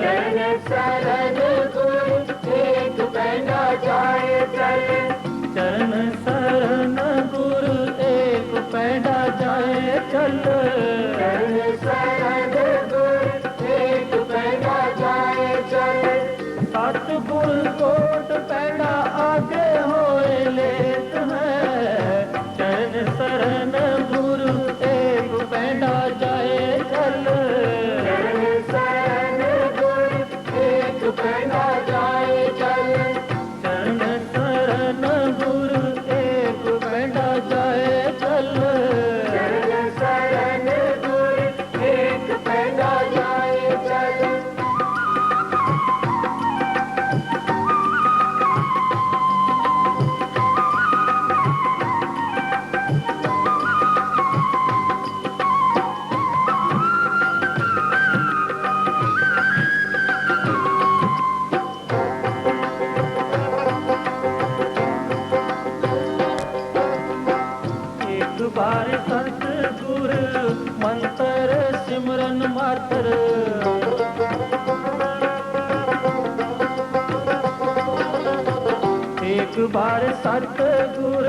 S4: चरण शरण गुरु एक पैंडा जाए चल,
S8: चरण शरण गुरु एक पैंडा जाए चल।
S4: चरण शरण गुरु एक पैंडा जाए चल,
S8: सतगुर कोट पैंडा आगे होए लेत है, चरण शरण गुरु एक पैंडा जाए चल।
S4: चरण शरण गुरु एक पैंडा जाए चल,
S8: चरण शरण गुरु एक पैंडा जाए चल।
S4: चरण शरण गुरु एक पैंडा जाए चल।
S8: एक बार सतगुर मंत्र सिमरन मातर, एक बार सतगुर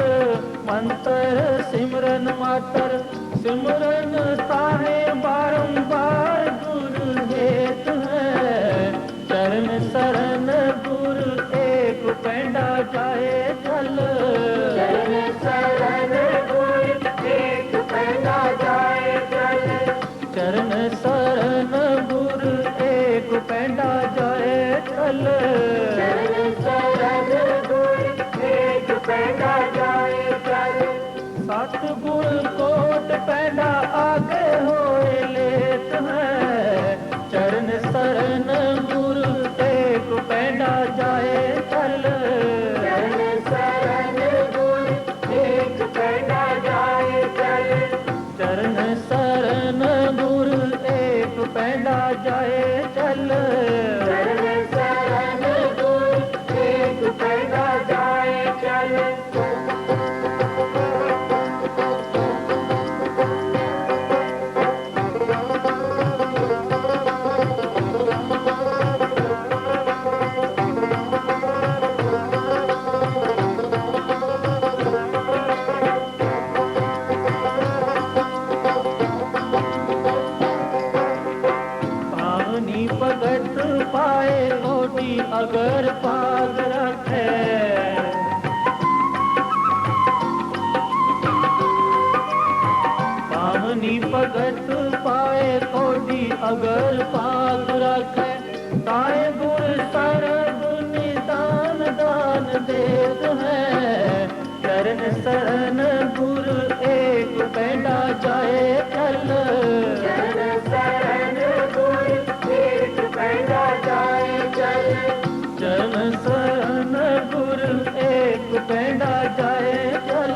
S8: मंत्र सिमरन मातर, सिमरन ताहे बारंबार गुरु हेत है, चरण शरण गुरु एक पैंडा जाए चल।
S4: चरण शरण गुरु एक पैंडा जाए चल,
S8: चरण शरण गुरु एक पैंडा जाए चल।
S4: चरण शरण गुरु एक पैंडा जाए चल,
S8: सतगुर कोट पैंडा आगे होए लेत है, चरण शरण गुरु एक पैंडा जाए चल।
S4: चरण शरण गुरु एक पैंडा जाए चल,
S8: चरण शरण गुरु एक पैंडा जाए चल।
S4: चरण शरण गुरु एक पैंडा जाए चल।
S8: पावनी भगत पाए ओटी अगर पाग रखे, पावनी भगत पाए ओटी अगर पाग रखे, ताए गुर सरद निदान दान देत है, चरण शरण गुरु एक पैंडा जाए चल।
S4: चरण शरण गुरु एक पैंडा जाए चल,
S3: चरण शरण गुरु एक पैंडा जाए चल,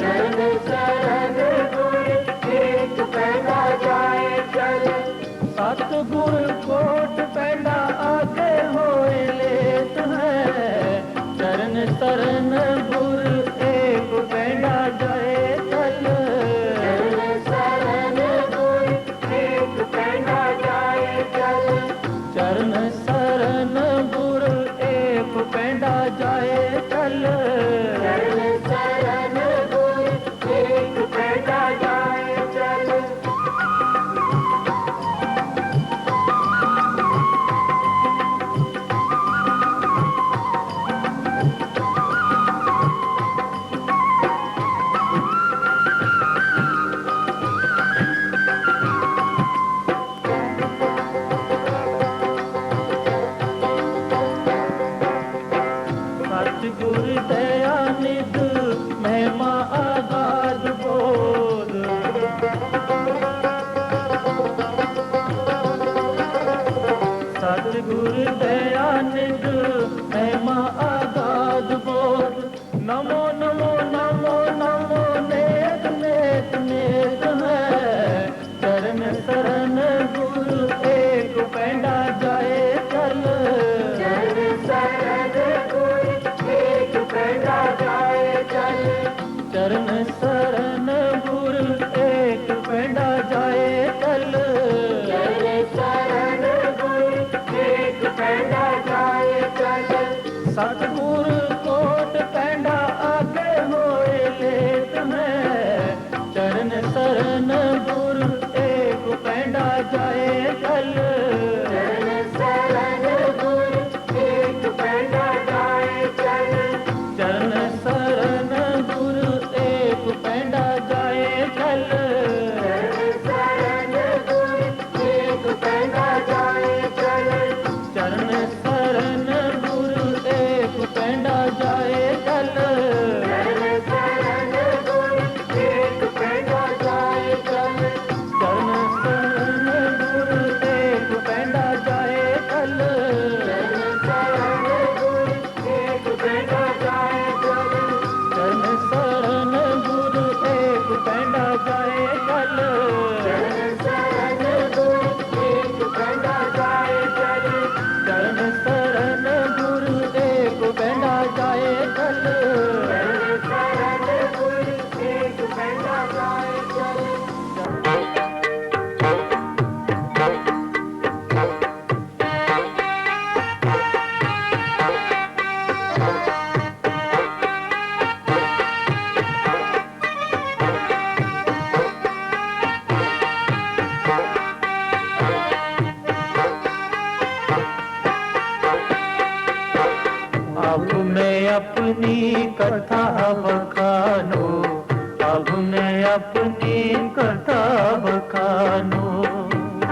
S4: चरण शरण गुरु एक पैंडा जाए चल,
S3: सतगुर कोट पैंडा आगे होए लेत है, चरण शरण गुरु एक पैंडा जाए चल,
S4: चरण शरण गुरु एक पैंडा जाए चल,
S3: चरण शरण गुरु एक पैंडा जाए चल,
S4: चरण शरण गुरु एक पैंडा जाए चल,
S3: सतगुर दया निध महिमा आगाध बोध, सतगुर दया निध महिमा आगाध बोध, नमो नमो नमो नमो नेक नेक नेक है, चरण शरण गुरु एक पैंडा जाए चल,
S4: चरण शरण गुरु एक पैंडा जाए चल,
S3: चरण शरण गुरु एक पैंडा जाए चल,
S4: चरण शरण गुरु एक पैंडा जाए चल,
S3: सतगुर कोट पैंडा आगे होए लेत है, चरण शरण गुरु एक पैंडा जाए चल,
S4: चरण शरण गुरु एक पैंडा जाए चल,
S3: चरण शरण गुरु एक पैंडा जाए चल,
S4: चरण शरण गुरु एक पैंडा जाए चल,
S3: चरण शरण गुरु एक पैंडा जाए चल,
S4: चरण शरण गुरु एक पैंडा जाए चल,
S3: चरण शरण गुरु एक पैंडा जाए चल,
S4: चरण शरण गुरु एक पैंडा जाए चल,
S3: चरण शरण गुरु एक पैंडा जाए चल,
S4: चरण शरण गुरु एक पैंडा जाए चल,
S3: चरण शरण गुरु एक पैंडा जाए चल,
S4: चरण शरण गुरु एक पैंडा जाए चल।
S3: अब मैं अपनी कथा बखानो, अब मैं अपनी कथा बखानो,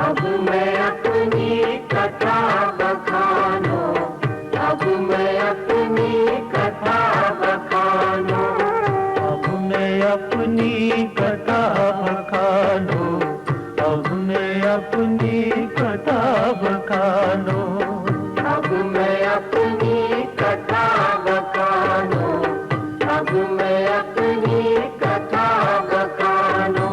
S4: अब मैं अपनी कथा बखानो, अब मैं अपनी कथा बखानो,
S3: अब मैं अपनी कथा बखानो, अब मैं अपनी कथा बखानो,
S4: अब मैं अपनी कथा बखानो, अब मैं अपनी कथा बखानो,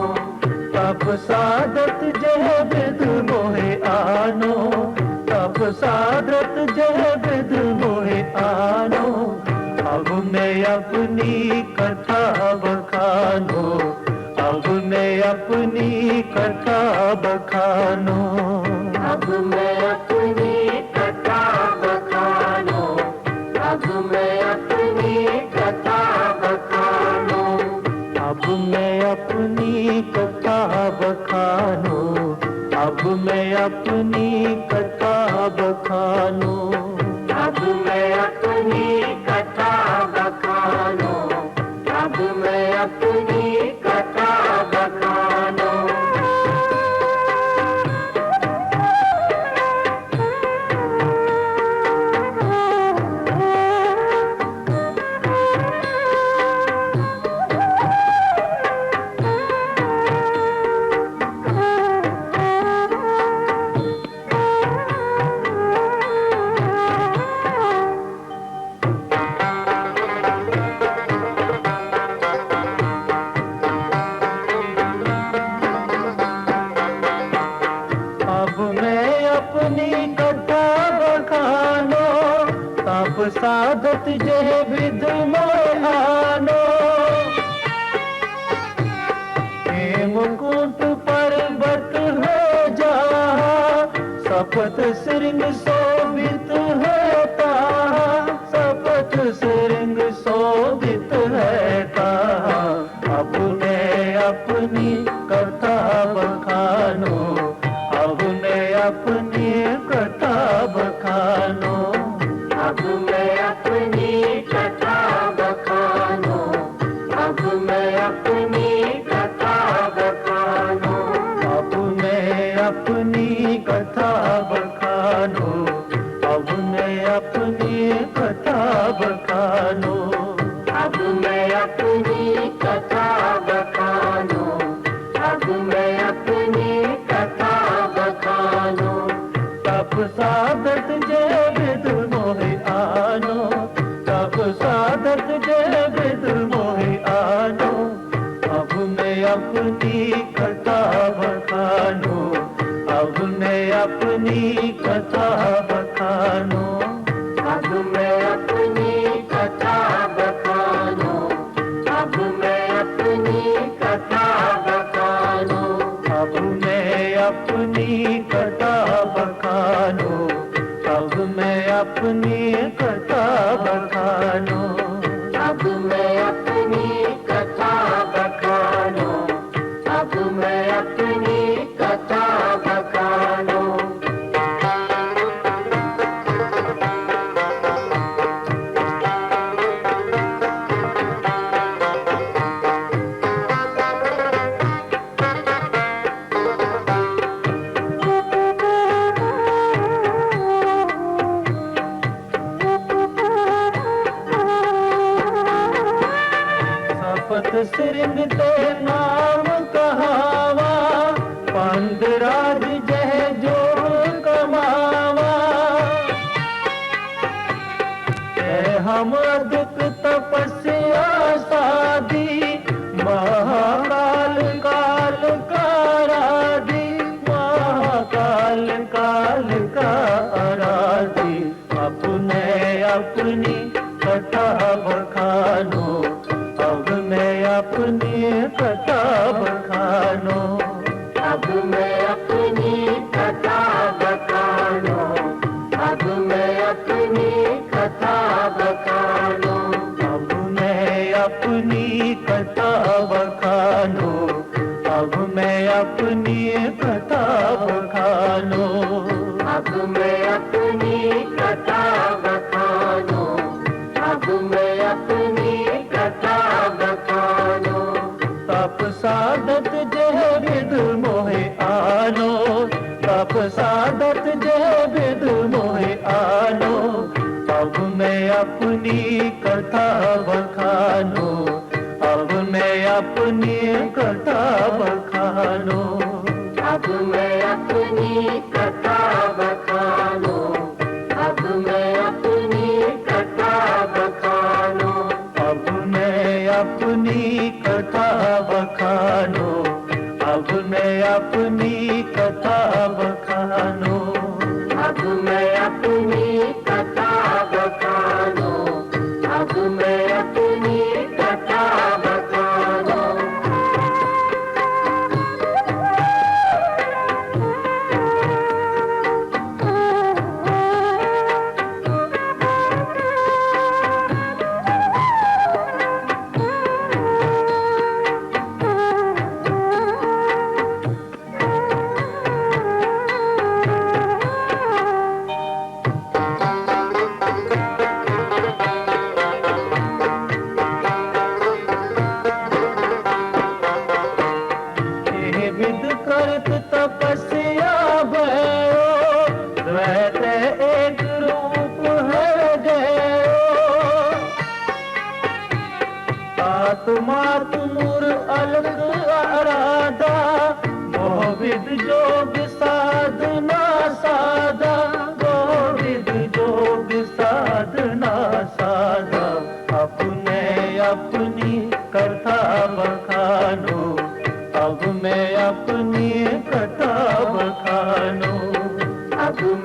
S3: तप साधत जय विद मोहे आनो, तप साधत जय विद मोहे आनो, अब मैं अपनी कथा बखानो, अब मैं अपनी कथा बखानो,
S4: अब मैं अपनी कथा बखानो, अब मैं अपनी कथा बखानो,
S3: अब मैं अपनी कथा बखानो, अब मैं अपनी कथा बखानो,
S4: अब मैं अपनी कथा बखानो, अब मैं अपनी कथा बखानो,
S3: अपनी कथा बखानो तप साधत जह विध मोह आनो हेमकूट पर्वत हो जा सपत सिरंग शोभित है ताहा सपत सिरंग शोभित है ताहा अब मैं अपनी कथा बखानो अब मैं अपनी कथा बखानो
S4: अब मैं अपनी कथा बखानो अब मैं अपनी कथा बखानो
S3: अब मैं अपनी कथा बखानो अब मैं अपनी कथा बखानो
S4: अब मैं अपनी कथा बखानो अब मैं अपनी कथा बखानो
S3: तप साधत जय विद मोहि आनो तप साधत जय विद मोहि आनो अब मैं अपनी कथा बखानो अब मैं अपनी कथा बखानो
S4: अब मैं अपनी कथा बखानो अब मैं अपनी कथा बखानो
S3: अब मैं अपनी कथा बखानो अब मैं अपनी कथा बखानो
S4: अब मैं अपनी कथा बखानो अब मैं अपनी कथा बखानो
S3: सपत सिरंग ते नाम कहावा पंद राज जह जो कमावा हम अधिक तपस्या साधी महाकाल काल काराधी महाकाल काल का आराधी अपने अपनी कथा बखानो अब मैं अपनी कथा बखानो
S4: अब मैं अपनी कथा बखानो अब मैं अपनी कथा बखानो
S3: अब मैं अपनी कथा बखानो अब मैं अपनी कथा बखानो
S4: अब मैं अपनी कथा बखानो अब मैं अपनी कथा बखानो
S3: तप साधत जह विद मोहि आनो तप साधत जह विद मोहि आनो अब मैं अपनी कथा बखानो अब मैं अपनी कथा बखानो
S4: अब मैं अपनी कथा बखानो अब मैं अपनी कथा बखानो
S3: अब मैं अपनी कथा बखानो अब मैं अपनी कथा बखानो
S4: अब मैं अपनी कथा बखानो अब मैं अपनी कथा बखानो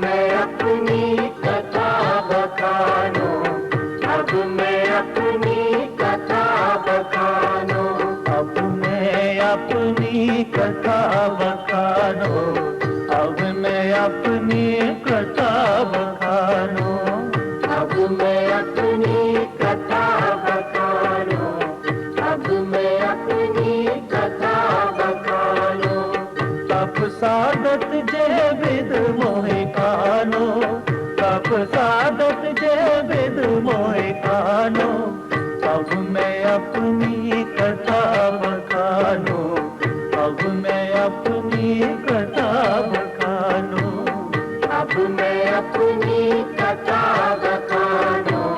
S3: मैं अपनी कथा बखानूं, अब मैं अपनी कथा बखानूं, अब मैं अपनी कथा बखानूं, अब मैं अपनी कथा बखानूं, अब मैं अपनी कथा बखानूं, अब मैं अपनी कथा बखानूं। तप साधत जे विद मोहि कानो, तप साधत जे विद मोहि कानो, अब मैं अपनी कथा बखानूं, अब मैं अपनी कथा बखानूं, अब मैं अपनी कथा बखानूं,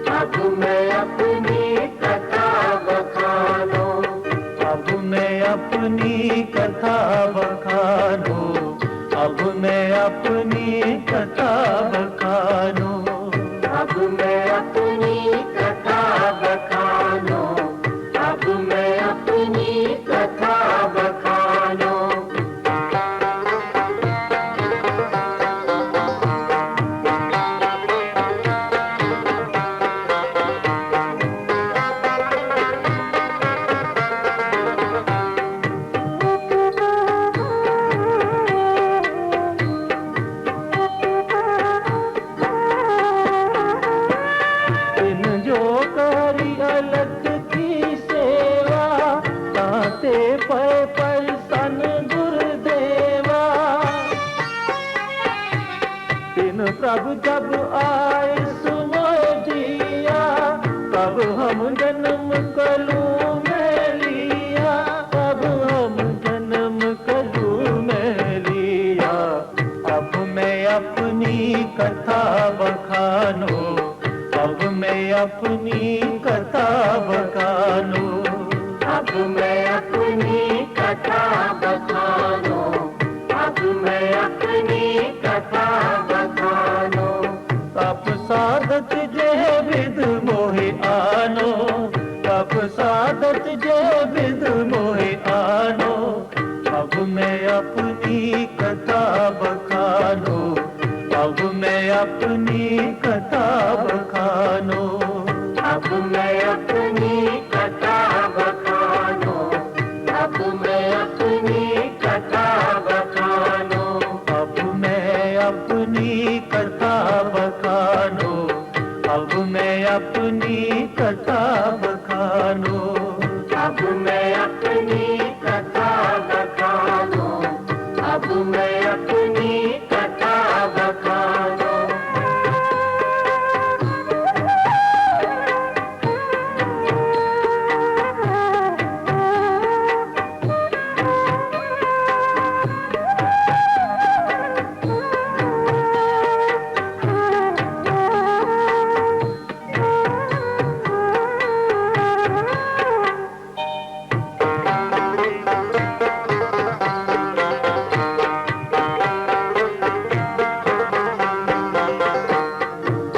S3: अब मैं अपनी कथा बखानूं, अब मैं अपनी कथा बखानूं, अब मैं अपनी कथा बखानूं, अब मैं अपनी कथा बखानूं, अब मैं अपनी कथा बखानूं। इन जो करी अलग की सेवा, ताते पै सन गुरुदेवा। इन प्रभु जब आए सुमोय जिया, तब हम जन्म कलू में लिया, तब हम जन्म कलू में लिया। अब मैं अपनी कथा बखानूं, अब मैं अपनी कथा बखानूं, अब मैं अपनी कथा बखानूं, अब मैं अपनी कथा बखानूं। तप साधत जे विद मोहि आनो, तप साधत जे विद मोहि आनो, अब मैं अपनी कथा बखानूं, अब मैं अपनी कथा बखानूं, अब मैं अपनी कथा बखानूं, अब मैं अपनी कथा बखानूं, अब मैं अपनी कथा बखानूं, अब मैं अपनी कथा बखानूं, अब मैं अपनी कथा बखानूं, अब मैं अपनी कथा बखानूं।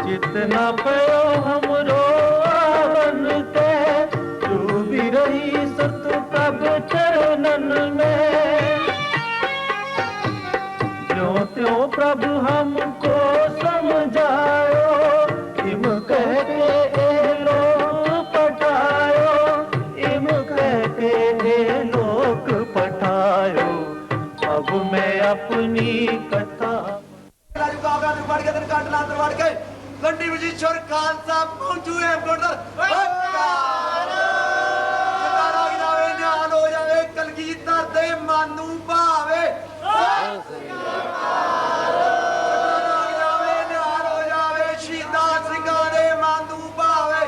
S3: जितना पयो हमरो आवन ते, तू भी रही सत प्रभ चरणन में। ज्यों त्यों प्रभु हमको समझायो, इम कह के ए लोक पठायो, इम कह के ए लोक पठायो। अब मैं अपनी कथा
S8: गंडी वजीश्वर खालसा पहुंचू है निहाल हो जावे, कलगीधर दे मानू भावे, निहाल हो जावे, शहीदां सिंघां दे मानू भावे।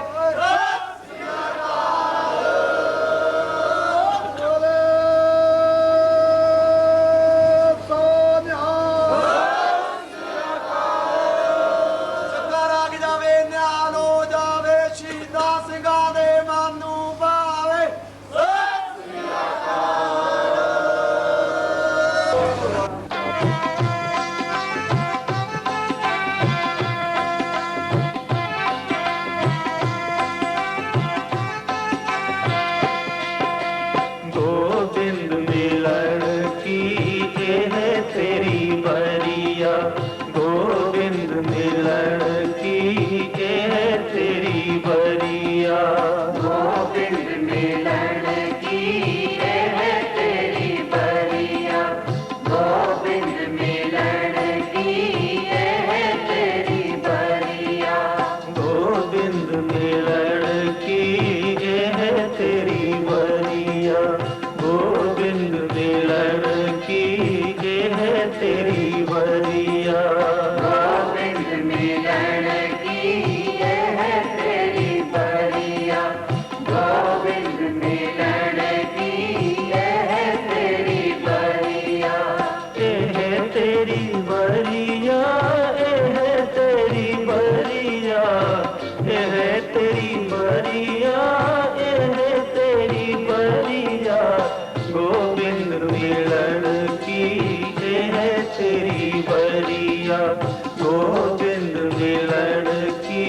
S3: गोविंद मिलन की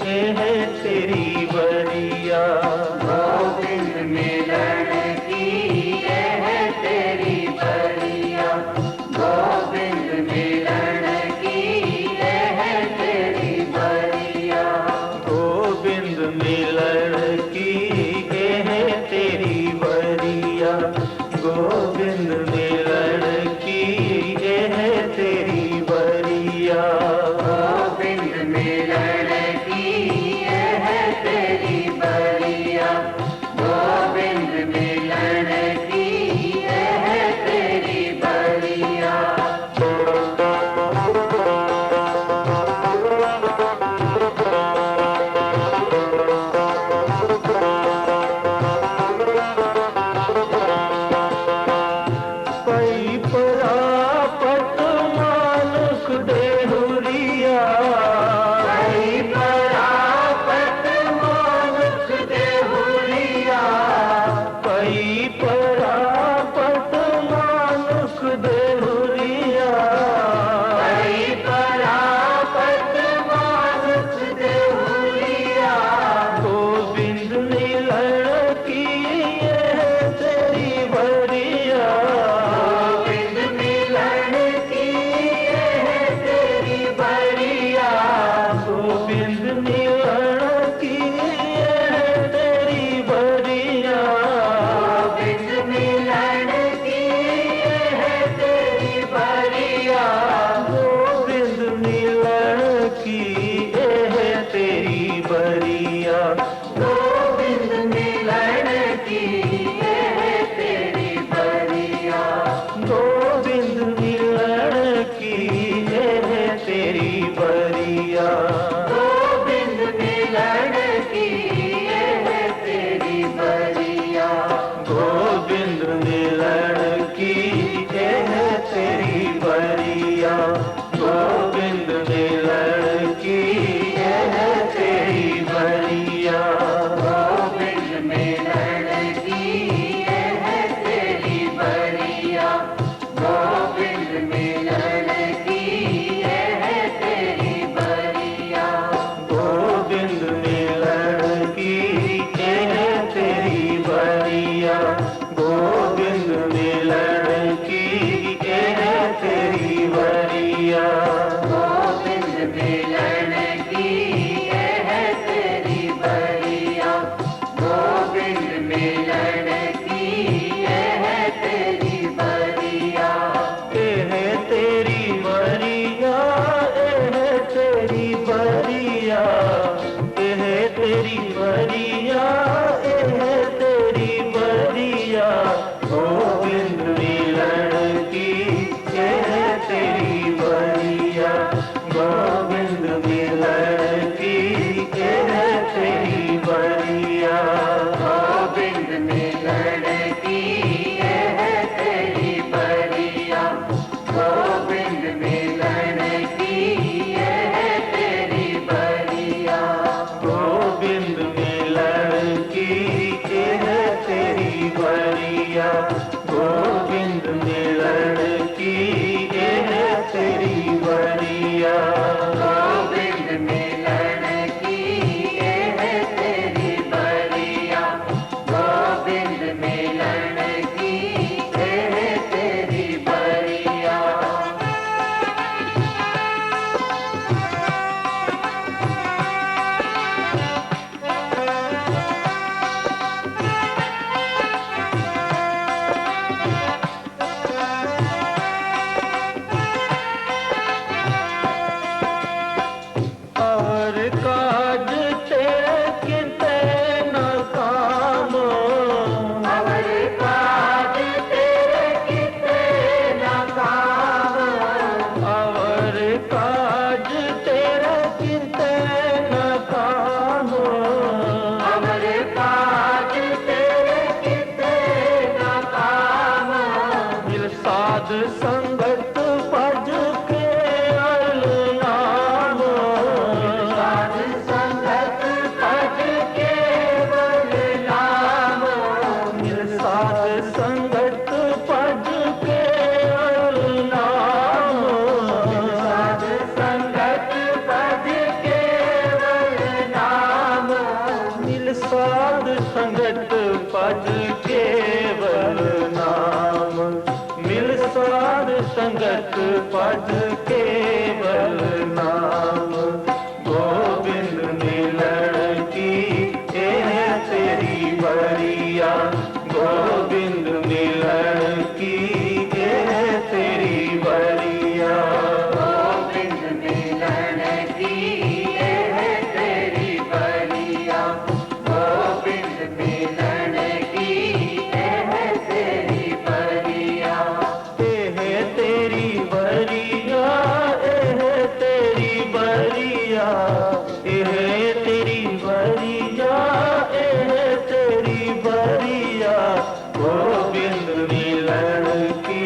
S3: यह तेरी बरिया,
S4: गोविंद मिलन की यह तेरी बरिया, गोविंद मिलन की यह तेरी बरिया,
S3: गोविंद मिलन की यह तेरी बरिया, गोविंद मिलन की यह तेरी बरिया,
S4: गोविंद मिलन की यह तेरी बरिया, गोविंद मिलन की यह तेरी बरिया।
S3: पई परापत मानुख देहुरिया,
S4: पई परापत मानुख देहुरिया,
S3: पई परापत मानुख देहुरिया,
S4: पई परापत मानुख देहुरिया,
S3: गोविंद मिलन की यह तेरी बरिया,
S4: गोविंद मिलन की यह तेरी बरिया,
S3: गोविंद मिलन की यह तेरी बरिया,
S4: गोविंद मिलन की यह तेरी बरिया,
S3: गोविंद मिलन की यह तेरी बरिया,
S4: गोविंद मिलन की यह तेरी बरिया,
S3: गोविंद मिलन की यह तेरी बरिया,
S4: गोविंद मिलन की यह तेरी बरिया,
S3: गोविंद मिलन की यह तेरी बरिया, गोविंद मिलन की यह तेरी बरिया,
S4: गोविंद मिलन की यह तेरी बरिया, गोविंद मिलन की यह तेरी बरिया,
S3: गोविंद मिलन की यह तेरी बरिया, गोविंद मिलन की यह तेरी बरिया,
S4: गोविंद मिलन की यह तेरी बरिया, गोविंद मिलन की यह तेरी बरिया,
S3: यह तेरी बरिया, यह तेरी बरिया, यह तेरी बरिया, यह तेरी बरिया, गोविंद मिलन की यह तेरी बरिया, गोविंद मिलन की यह तेरी बरिया,
S4: गोविंद मिलन की यह तेरी बरिया, गोविंद मिलन की यह तेरी बरिया,
S3: गोविंद मिलन की यह तेरी बरिया, गोविंद मिलन की यह तेरी बरिया,
S4: गोविंद मिलन
S3: बरिया एह तेरी बरिया एह तेरी बरिया गोविंद मिलन की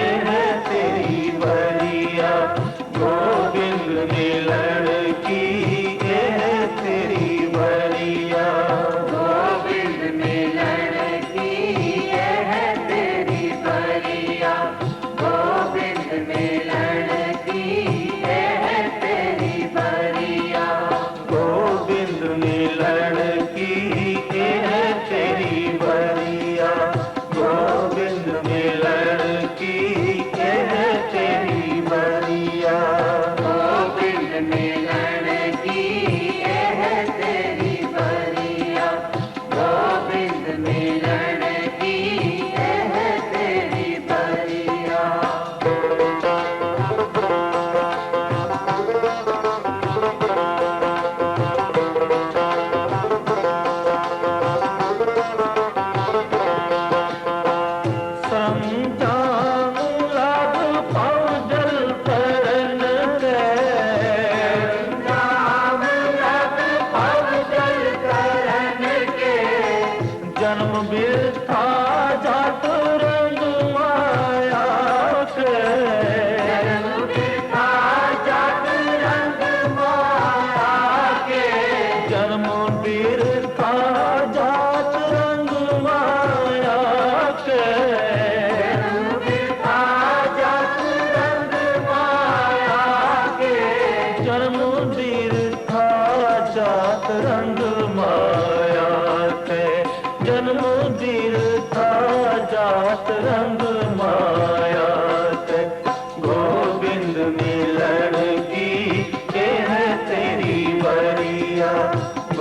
S3: एह तेरी बरिया गोविंद मिलन की एह तेरी बरिया
S4: गोविंद मिलन की यह तेरी बरिया गोविंद मिलन की यह तेरी बरिया
S3: गोविंद मिलन की एह तेरी बरिया गोविंद मिलन की एह तेरी बरिया
S4: गोविंद मिलन की यह तेरी बरिया गोविंद मिलन की यह तेरी बरिया
S3: समझान लाग पाउजल परन के
S4: नाम लग भवजल करन के
S3: जन्म बिरथा जात रंग माया के
S4: जन्म बिरथा जात रंग माया के
S3: जन्म बिरथा जात रंग माया के
S4: जन्म बिरथा जात रंग माया के
S3: जन्म बिरथा जात रंग माया के जन्म बिरथा जात रंग माया के गोविंद मिलन की एह तेरी बरिया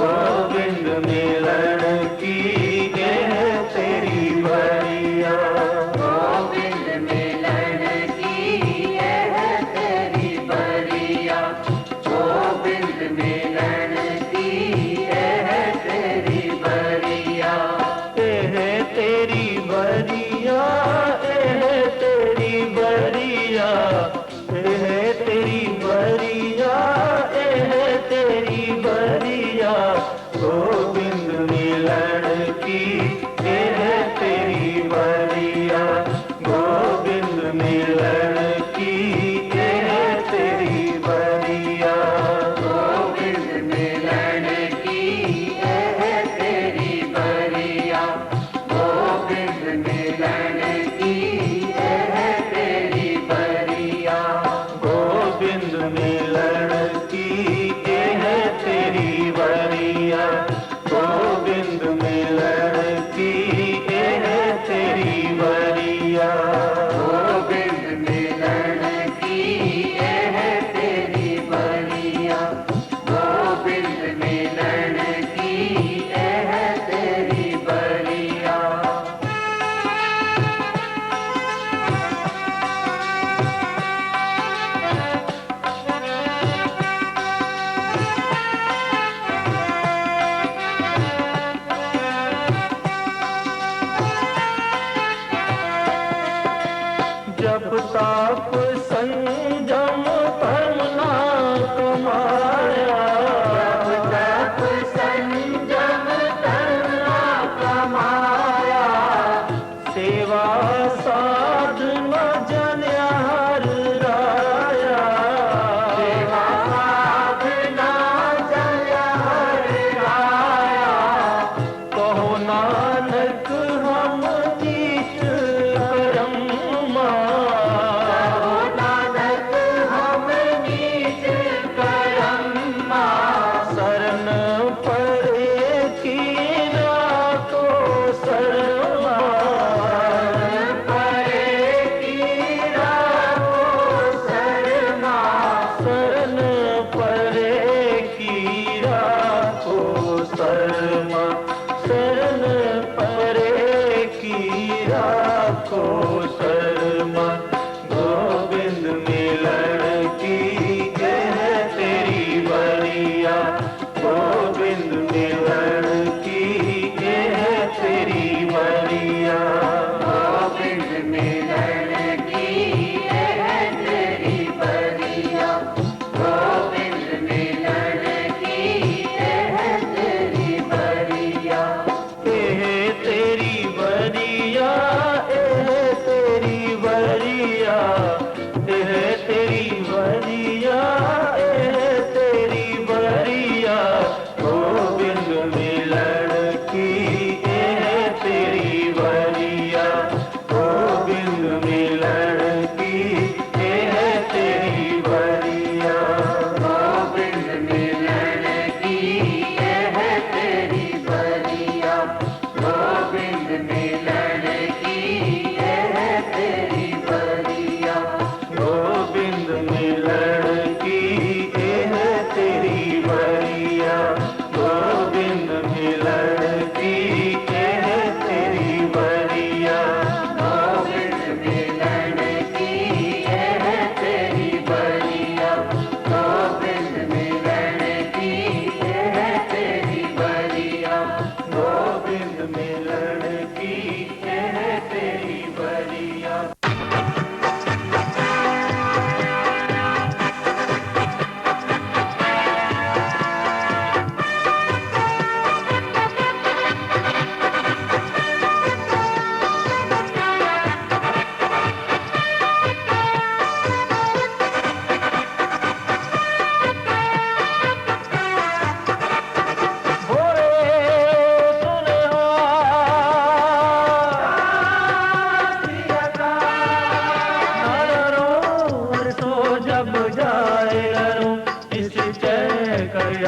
S3: गोविंद मिलन की एह तेरी बरिया
S4: गोविंद मिलन की यह तेरी बरिया गोविंद मिलन की यह तेरी बरिया
S3: एह तेरी बरिया एह तेरी बरिया एह तेरी बरिया एह तेरी बरिया गोविंद मिलन की एह तेरी बरिया गोविंद मिलन की एह तेरी बरिया
S4: गोविंद मिलन की यह तेरी बरिया गोविंद मिलन की यह तेरी बरिया
S3: गोविंद मिलन की एह तेरी बरिया गोविंद मिलन की एह तेरी बरिया
S4: गोविंद मिलन की यह तेरी बरिया गोविंद मिलन की यह तेरी बरिया
S3: जब ताप संयम धर्म ना कमाया
S4: तप संयम करना कमाया
S3: सेवा साधना जन्या हर राया
S4: सेवा साधना जय हर राया
S3: कहो नानक हम नीच करम
S4: कहो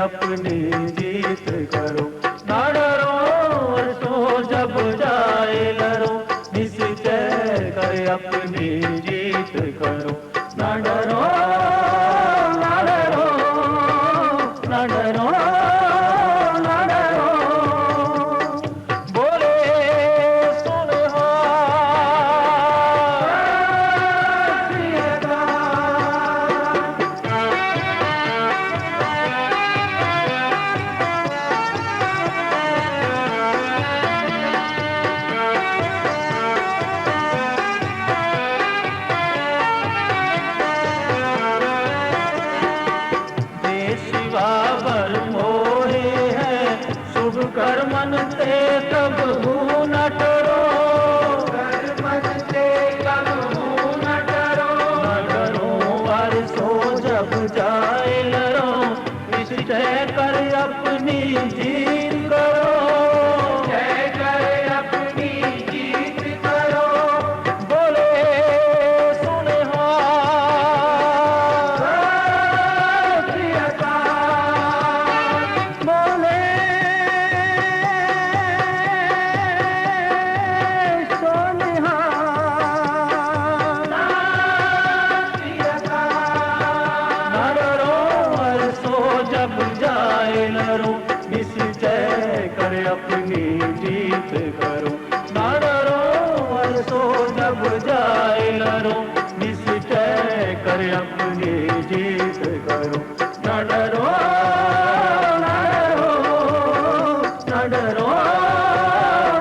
S3: अपनी जीत करो, ना डरो वर्षों जब जाए लड़ो, निश्चय कर अपनी जीत करो, ना डरो ना डरो ना डरो ना डरो। बोले सुन हो बाबर मोहे है शुभ कर्मन ते तब न डरो, कर्मन ते तब न डरो, न डरो वर्षो जब जाए लड़ो, निश्चय कर अपनी जीत करो, निश्चय कर अपनी जीत करो। बोले सुने हो बोले सोनिहा ना डरो वर्षो जब जाए लड़ो, निश्चय कर अपनी जीत करो, ना डरो वर्षो जब जाए लड़ो, निश्चय कर अपनी जीत करो, ना डरो ना डरो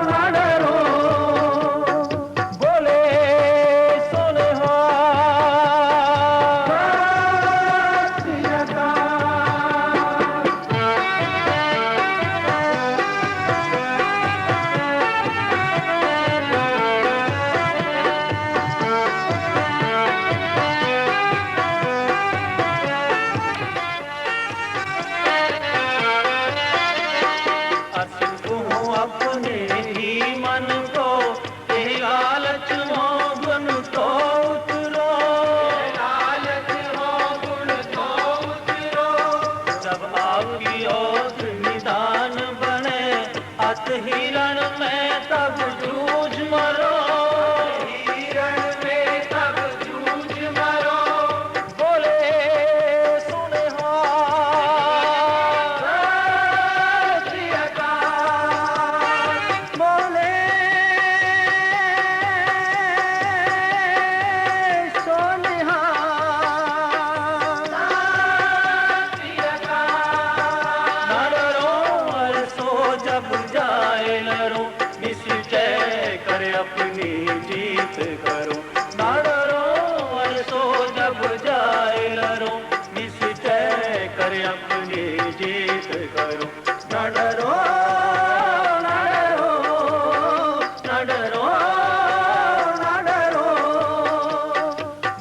S3: ना डरो। बोले सुने हो अपने ही मन को ये लालच हो गुण तो उतरो, लालच हो गुण तो उतरो, जब आपकी ओर निदान बने अत हिरण में तब जूझ मरो, हिरण में तब जूझ मरो। बोले सुने हो बोले सोनिहा ना डरो वर्षो जब जाए लड़ो, निश्चय कर अपनी जीत करो, ना डरो वर्षो जब जाए लड़ो, निश्चय कर अपनी जीत करो, ना डरो ना डरो ना डरो।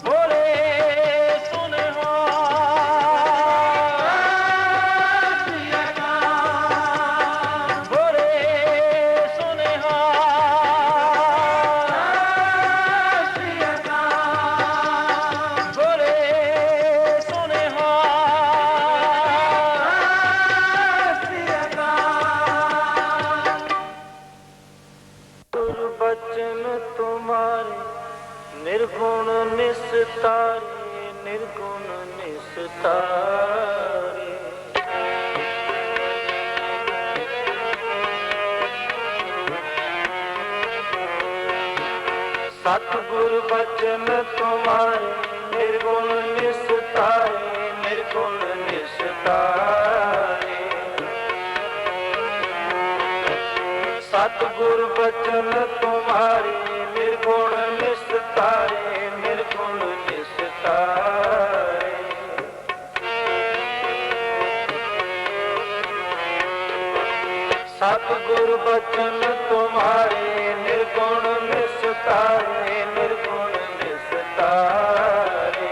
S3: बोले सुने हो बोले सुने हो बोले सुने हो बचन तुम्हारे निर्गुण निस्तारे, निर्गुण निस्तारे। सतगुरु बचन तुम्हारे निर्गुण निस्तारे, निर्गुण निस्तारे। सतगुरु बचन तुम्हारे निर्गुण निस्तारे, निर्गुण निस्तारे। सतगुरु बचन तुम्हारे निर्गुण निस्तारे, निर्गुण निस्तारे।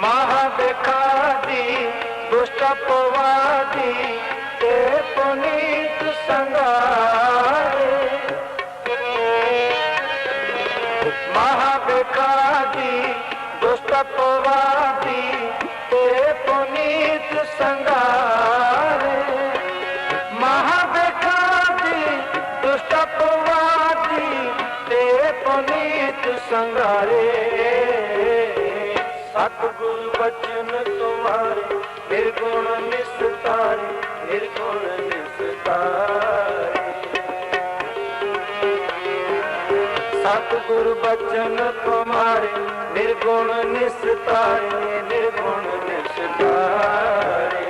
S3: महाबेखादी दुष्ट अपवादी ते पुनीत संगारे, अपवादी तेरे पुनीत संगारे महाबेखादी दुष्ट अपवादी तेरे पुनीत संगारे सतगुरु बचन तुम्हारे निर्गुण निस्तारे निर्गुण निस्तारे सतगुरु बचन तुम्हारे निर्गुण निस्तारे निर्गुण निस्तारे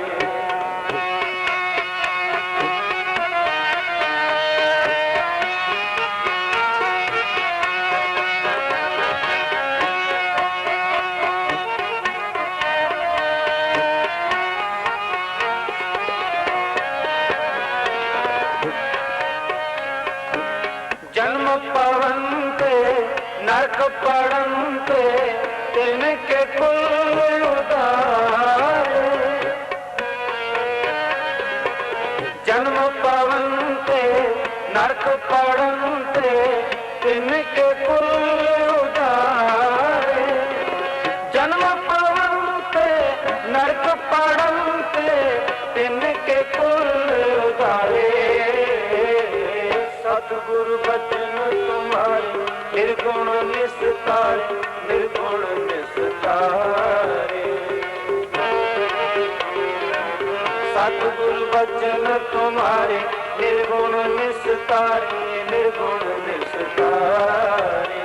S3: जन्म पवनते नरक पड़नते तिनके कुल उदारे जन्म पवनते नरक पड़नते तिनके कुल उदारे जन्म पवनते नरक पड़नते तिनके कुल उदारे सतगुरु बचन तुम्हारे निर्गुण निस्तारे निर्गुण निस्तारे सतगुरु बचन तुम्हारे निर्गुण निस्तारे निर्गुण निस्तारे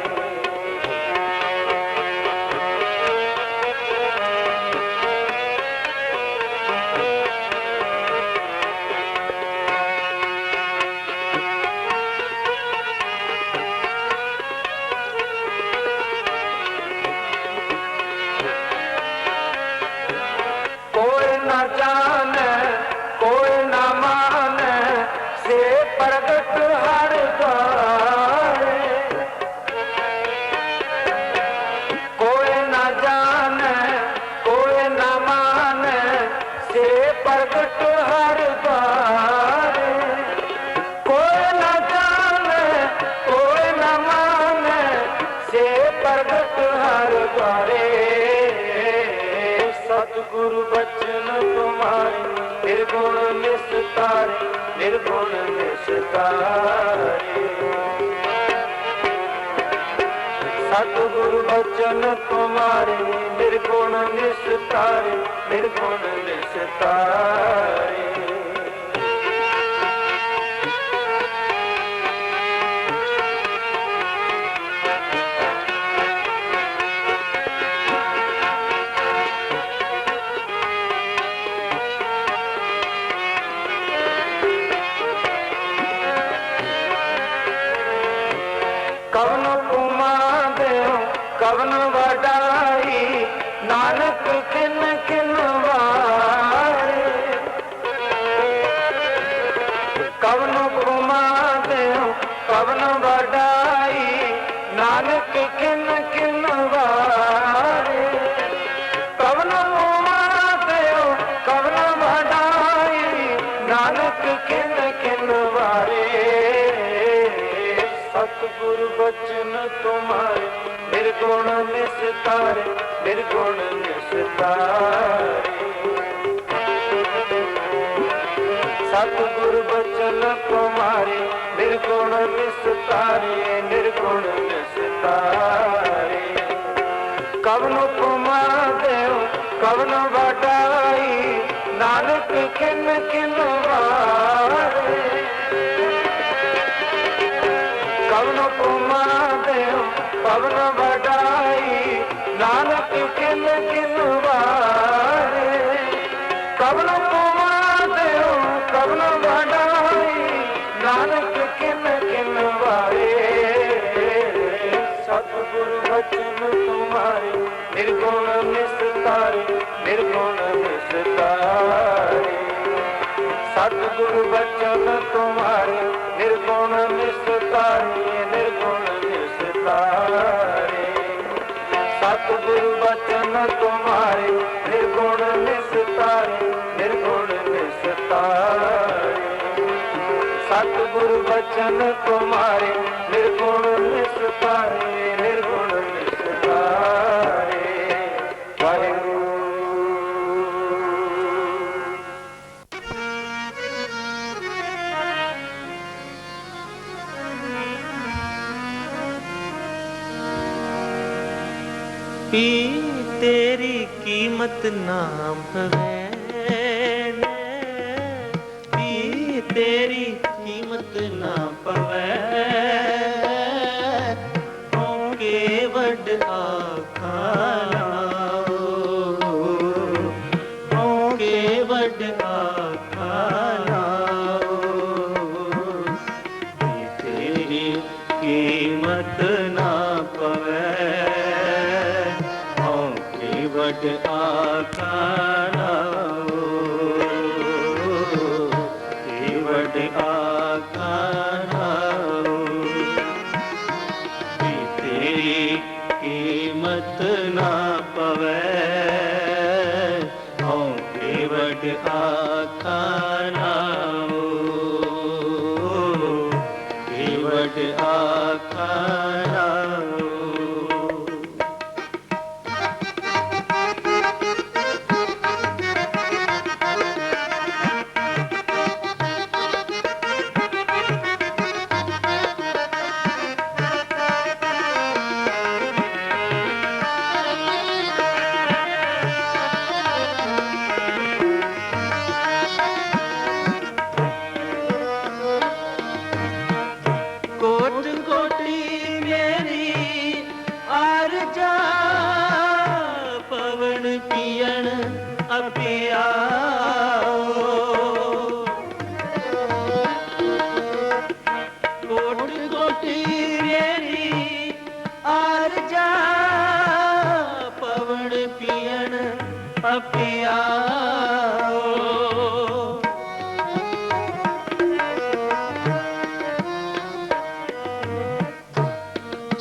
S3: सतगुरु बचन तुम्हारे निर्गुण निस्तारे निर्गुण निस्तारे सतगुरु बचन तुम्हारे निर्गुण निस्तारे निर्गुण निस्तारे कवन कुमा देव कवन वडाई नानक किन किन वारे कवन कुमा देव कवन वडाई नानक किन किन वारे कवन कुमा देव कवन वडाई नानक किन किन वारे सतगुरु बचन तुम्हारे निर्गुण निस्तारे निर्गुण निस्तारे सतगुरु बचन तुम्हारे निर्गुण निस्तारे निर्गुण निस्तारे कवन कुमा देव कवन वडाई नानक किन किन वारे कवन कुमा देव पवन वडाई नानक किन किन वारे कवन कुमा देव कवन वडाई नानक किन किन वारे सतगुरु बचन तुम्हारे निर्गुण निस्तारे निर्गुण निस्तारे सतगुरु बचन तुम्हारे निर्गुण निस्तारे निर्गुण निस्तारे सतगुरु बचन तुम्हारे निर्गुण निस्तारे निर्गुण निस्तारे सतगुरु बचन तुम्हारे निर्गुण निस्तारे निर्गुण निस्तारे पी तेरी कीमत ना भवे पी तेरी कीमत ना पवे के वड आखाना के वड आखाना तेरी कीमत ना पवे के वड आखाना के वड आखाना तेरी कीमत ना पवे के वड आखाना के वड आखाना कोट कोटी मेरी आरजा पवन पियन अपिया कोट कोटी मेरी आरजा पवन पियन अपिया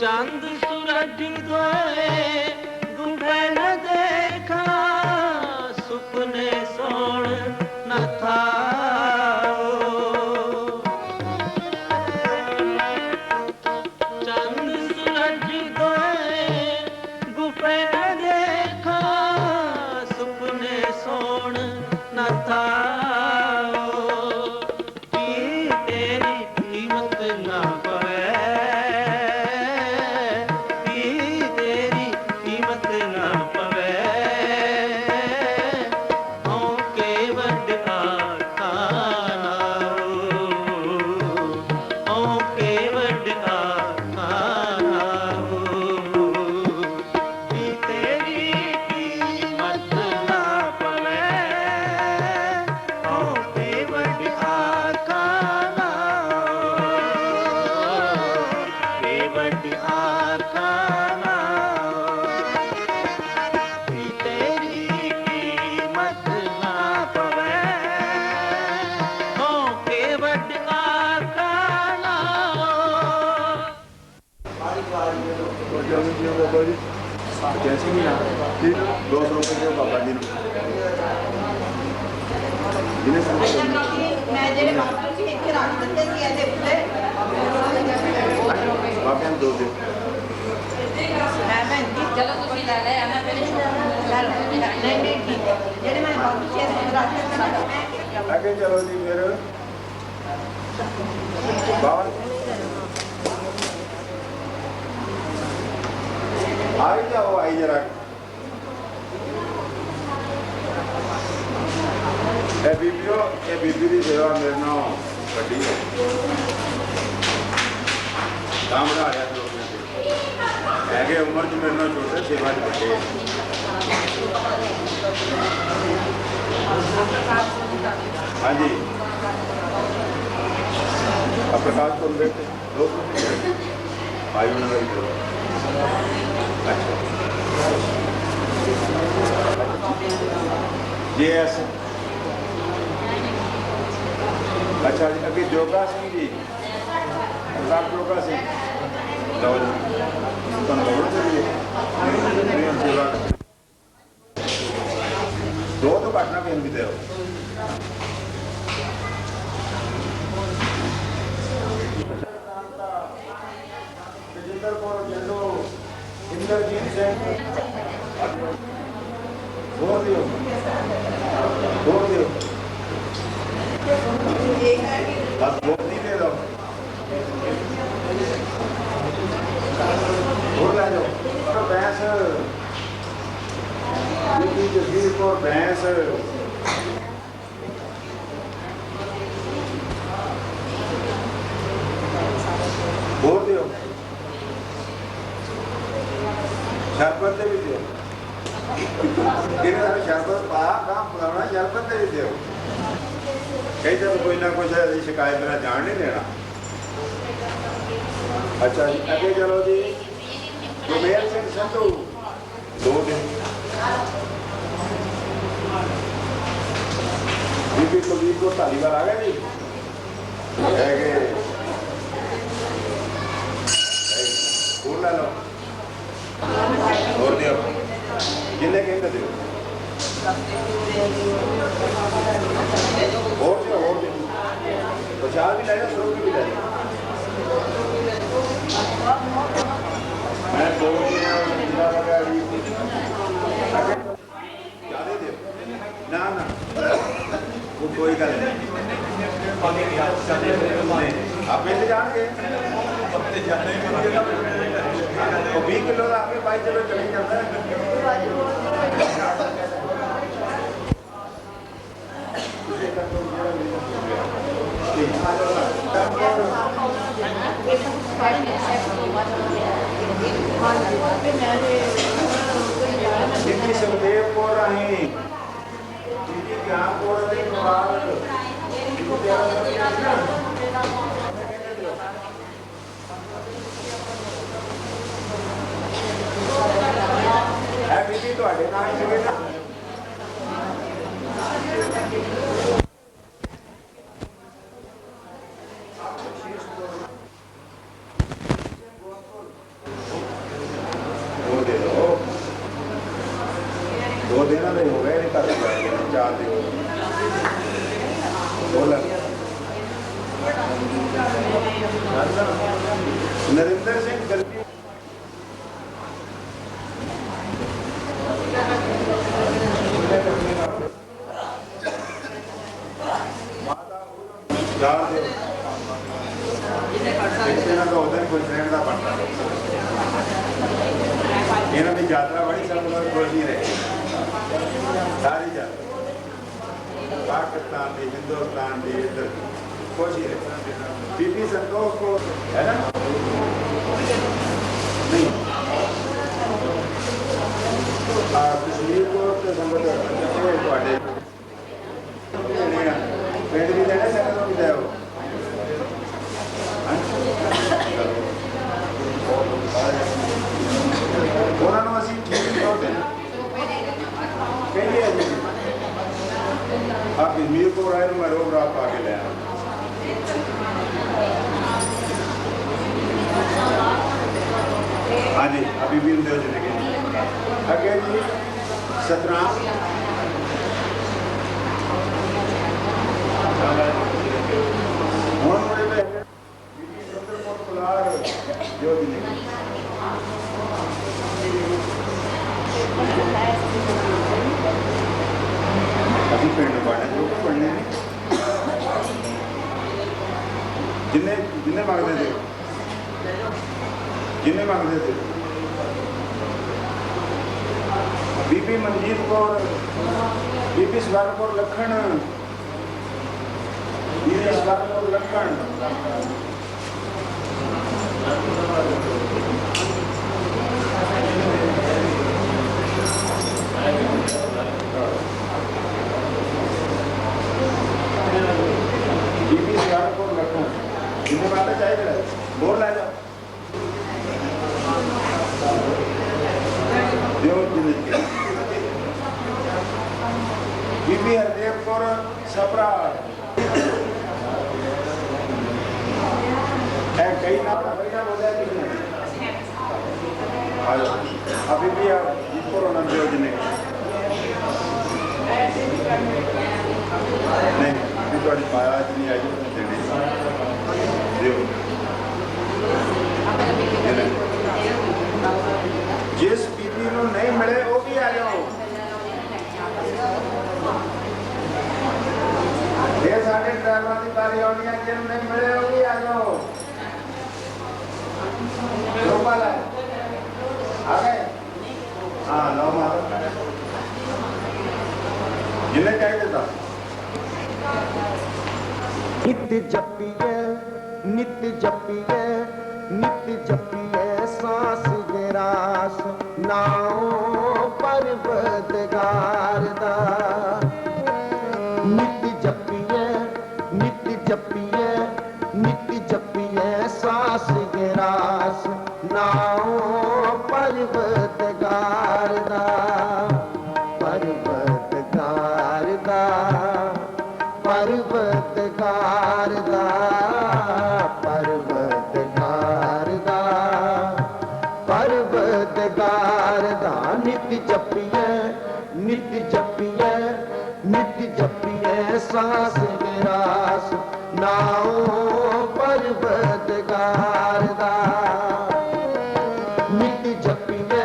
S3: चंद सूरज दोए गुंभे न देखा सुपने सोण न था चंद सूरज दोए गुंभे न देखा सुपने सोण न था तेरी कीमत ना पवे तेरी कीमत ना पवे के वड आखाना के वड आखाना तेरी कीमत ना पवे के वड आखाना के वड आखाना तेरी कीमत ना पवे के वड आखाना
S5: जैसे भी ना 200 रुपये के बाबा जी
S9: मैं जेडे बाबा जी इत्थे रख दित्ते सी ਇਹਦੇ ਉੱਤੇ
S5: बाबा ने 2 दे
S9: ਮੈਂ ਭੈਣ ਜੀ ਚਲੋ ਤੁਸੀਂ ਲੈ ਲੈ ਆਣਾ ਫਿਰ ਨਹੀਂ ਨਹੀਂ ਠੀਕ ਹੈ ਜਿਹੜੇ ਮੈਂ ਬਾਬਾ ਜੀ ਇੱਥੇ ਰੱਖ ਦਿੱਤੇ
S5: आगे चलो जी फिर बाबा आई जाओ आई जरा ए बीबी की सेवा मेरे नाल वड्डी है काम बढ़ा लिया लोगों ने है उम्र च मेरे नाल छोटे सेवा च वड्डे हाँ जी प्रकाश को देखते आयु नगर अच्छा JS अच्छा जी अभी जोगा सिंह जी प्रताप जोगा सिंह लो जी दो तो घटना बेन भी दे इंद्रजीत सिंह बोल दियो बस वोट नहीं दे दो और ले जाओ भैंस ਬੀਬੀ ਜਸਵੀਰ ਕੌਰ ਬੈਂਸ ਹੋਰ ਦਿਓ ਸ਼ਰਬਤ ਦੇ ਵੀ ਦਿਓ ਇਹਨਾਂ ਨੂੰ ਸ਼ਰਬਤ ਪਾ ਕੰਮ ਬਣਾਉਣਾ ਸ਼ਰਬਤ ਦੇ ਵੀ ਦਿਓ ਕਈ ਤਾਂ ਕੋਈ ਨਾ ਕੁਛ ਸ਼ਿਕਾਇਤ ਨਾਲ ਜਾਣ ਨਹੀਂ ਦੇਣਾ ਅੱਛਾ ਜੀ ਅੱਗੇ ਚਲੋ ਜੀ ਗੁਰਮੇਲ ਸਿੰਘ ਸੰਧੂ 2 ਦਿਨ ਬੀਬੀ ਕੁਲਦੀਪ ਕੋ ਧਾਲੀਵਾਲ ਆ ਗਿਆ ਜੀ ਹੈਗੇ ਹੋਰ ਲੈ ਲਓ ਹੋਰ ਦਿਓ ਜਿੰਨੇ ਕਹਿੰਦੇ ਦਿਓ ਹੋਰ ਦਿਓ ਪ੍ਰਸ਼ਾਦ ਵੀ ਲੈ ਜਾਓ ਸਰੋਂ ਵੀ ਲੈ ਜਾਓ ਮੈਂ ਦੋ ਜਿਲਾ ਲਗਾ ਰਹੀ ਜਿਆਦਾ ਦਿਓ ਨਾ ਨਾ ਉਹ ਕੋਈ ਗੱਲ ਨਹੀਂ ਆਪੇ ਤੇ ਜਾਣਗੇ ਤੇ ਜਾਣੇ ਉਹ 20 ਕਿਲੋ ਦਾ ਆਪੇ ਬਾਈ ਚਲੋ ਚਲੇ ਜਾਂਦਾ ਜਿੱਥੇ ਸੁਖਦੇਵ ਕੌਰ ਆਹੀਂ ਜੀ ਗਿਆਨਪੁਰ ਦੇ ਕੁਮਾਰ ਹੈ ਬੀਬੀ ਤੁਹਾਡੇ ਨਾਲ ਹੀ ਸੀਗੇ ਨਾ दो दिन में हो गए नहीं कर 4 दिन बोला नरेंद्र सिंह गलती कोई फ्रेंड का बनता इन्हों की यात्रा बड़ी सब लोग खुश ही रहे सारी यात्रा पाकिस्तान की हिंदुस्तान की इधर खुश ही रहे बीबी संतोष को है ना नहीं कश्मीर को पिंड भी देना सकता भी दो उन्होंने असीं ठीक कर देना कहिए जी आप कश्मीर को राय मैं रोब रात पा के ले आया हाँ जी अभी भी उन जिंदगी अगे जी सतराम हूँ मुझे जो जिंदगी अभी पिंड पढ़ने जो पढ़ने जिन्हें जिन्हें मांगते थे जिन्हें मांगते थे बीबी मनजीत कौर बीबी स्वर्ण कौर लखन बीबी स्वर्ण कौर लखन बीबी स्वर्ण कौर लखन जिन्हें बातें चाहिए बोल ला जाओ बीबी हरदेव कौर सपरा कई नाम बोला अभी भी कोरोना योजना नहीं थोड़ी पाया नहीं आई जिस बीबी को नहीं मिले वो भी आ जाओ ये साढ़े ड्राइवर की बारी आनी है जिन नहीं मिले वो भी आ जाओ आ गए हाँ लो मारो जिन्हें कह के दस
S8: नित्य जपिए नित्य जपिए नित्य जपिए सांस गिरास नाओ परवदगार दा नित्य जपिए नित्य जपिए नित्य जपिए सांस गिरास नाओ परवदगार दा परवदगार दा परवदगार दा परवदगार दा परवदगार दा नित्य जपिए नित्य जपिए नित्य जपिए सांस गिरास नाओ परवदगार दा नित्य जपिए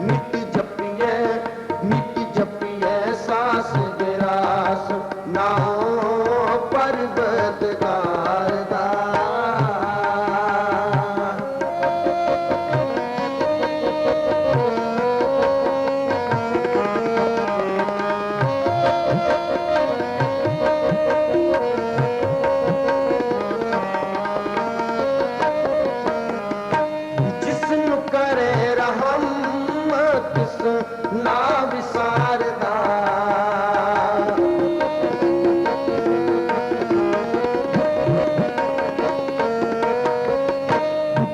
S8: नित्य जपिए नित्य जपिए सांस गिरास नाओ परवदगार दा जिसनु करे रहम तिस ना विसारदा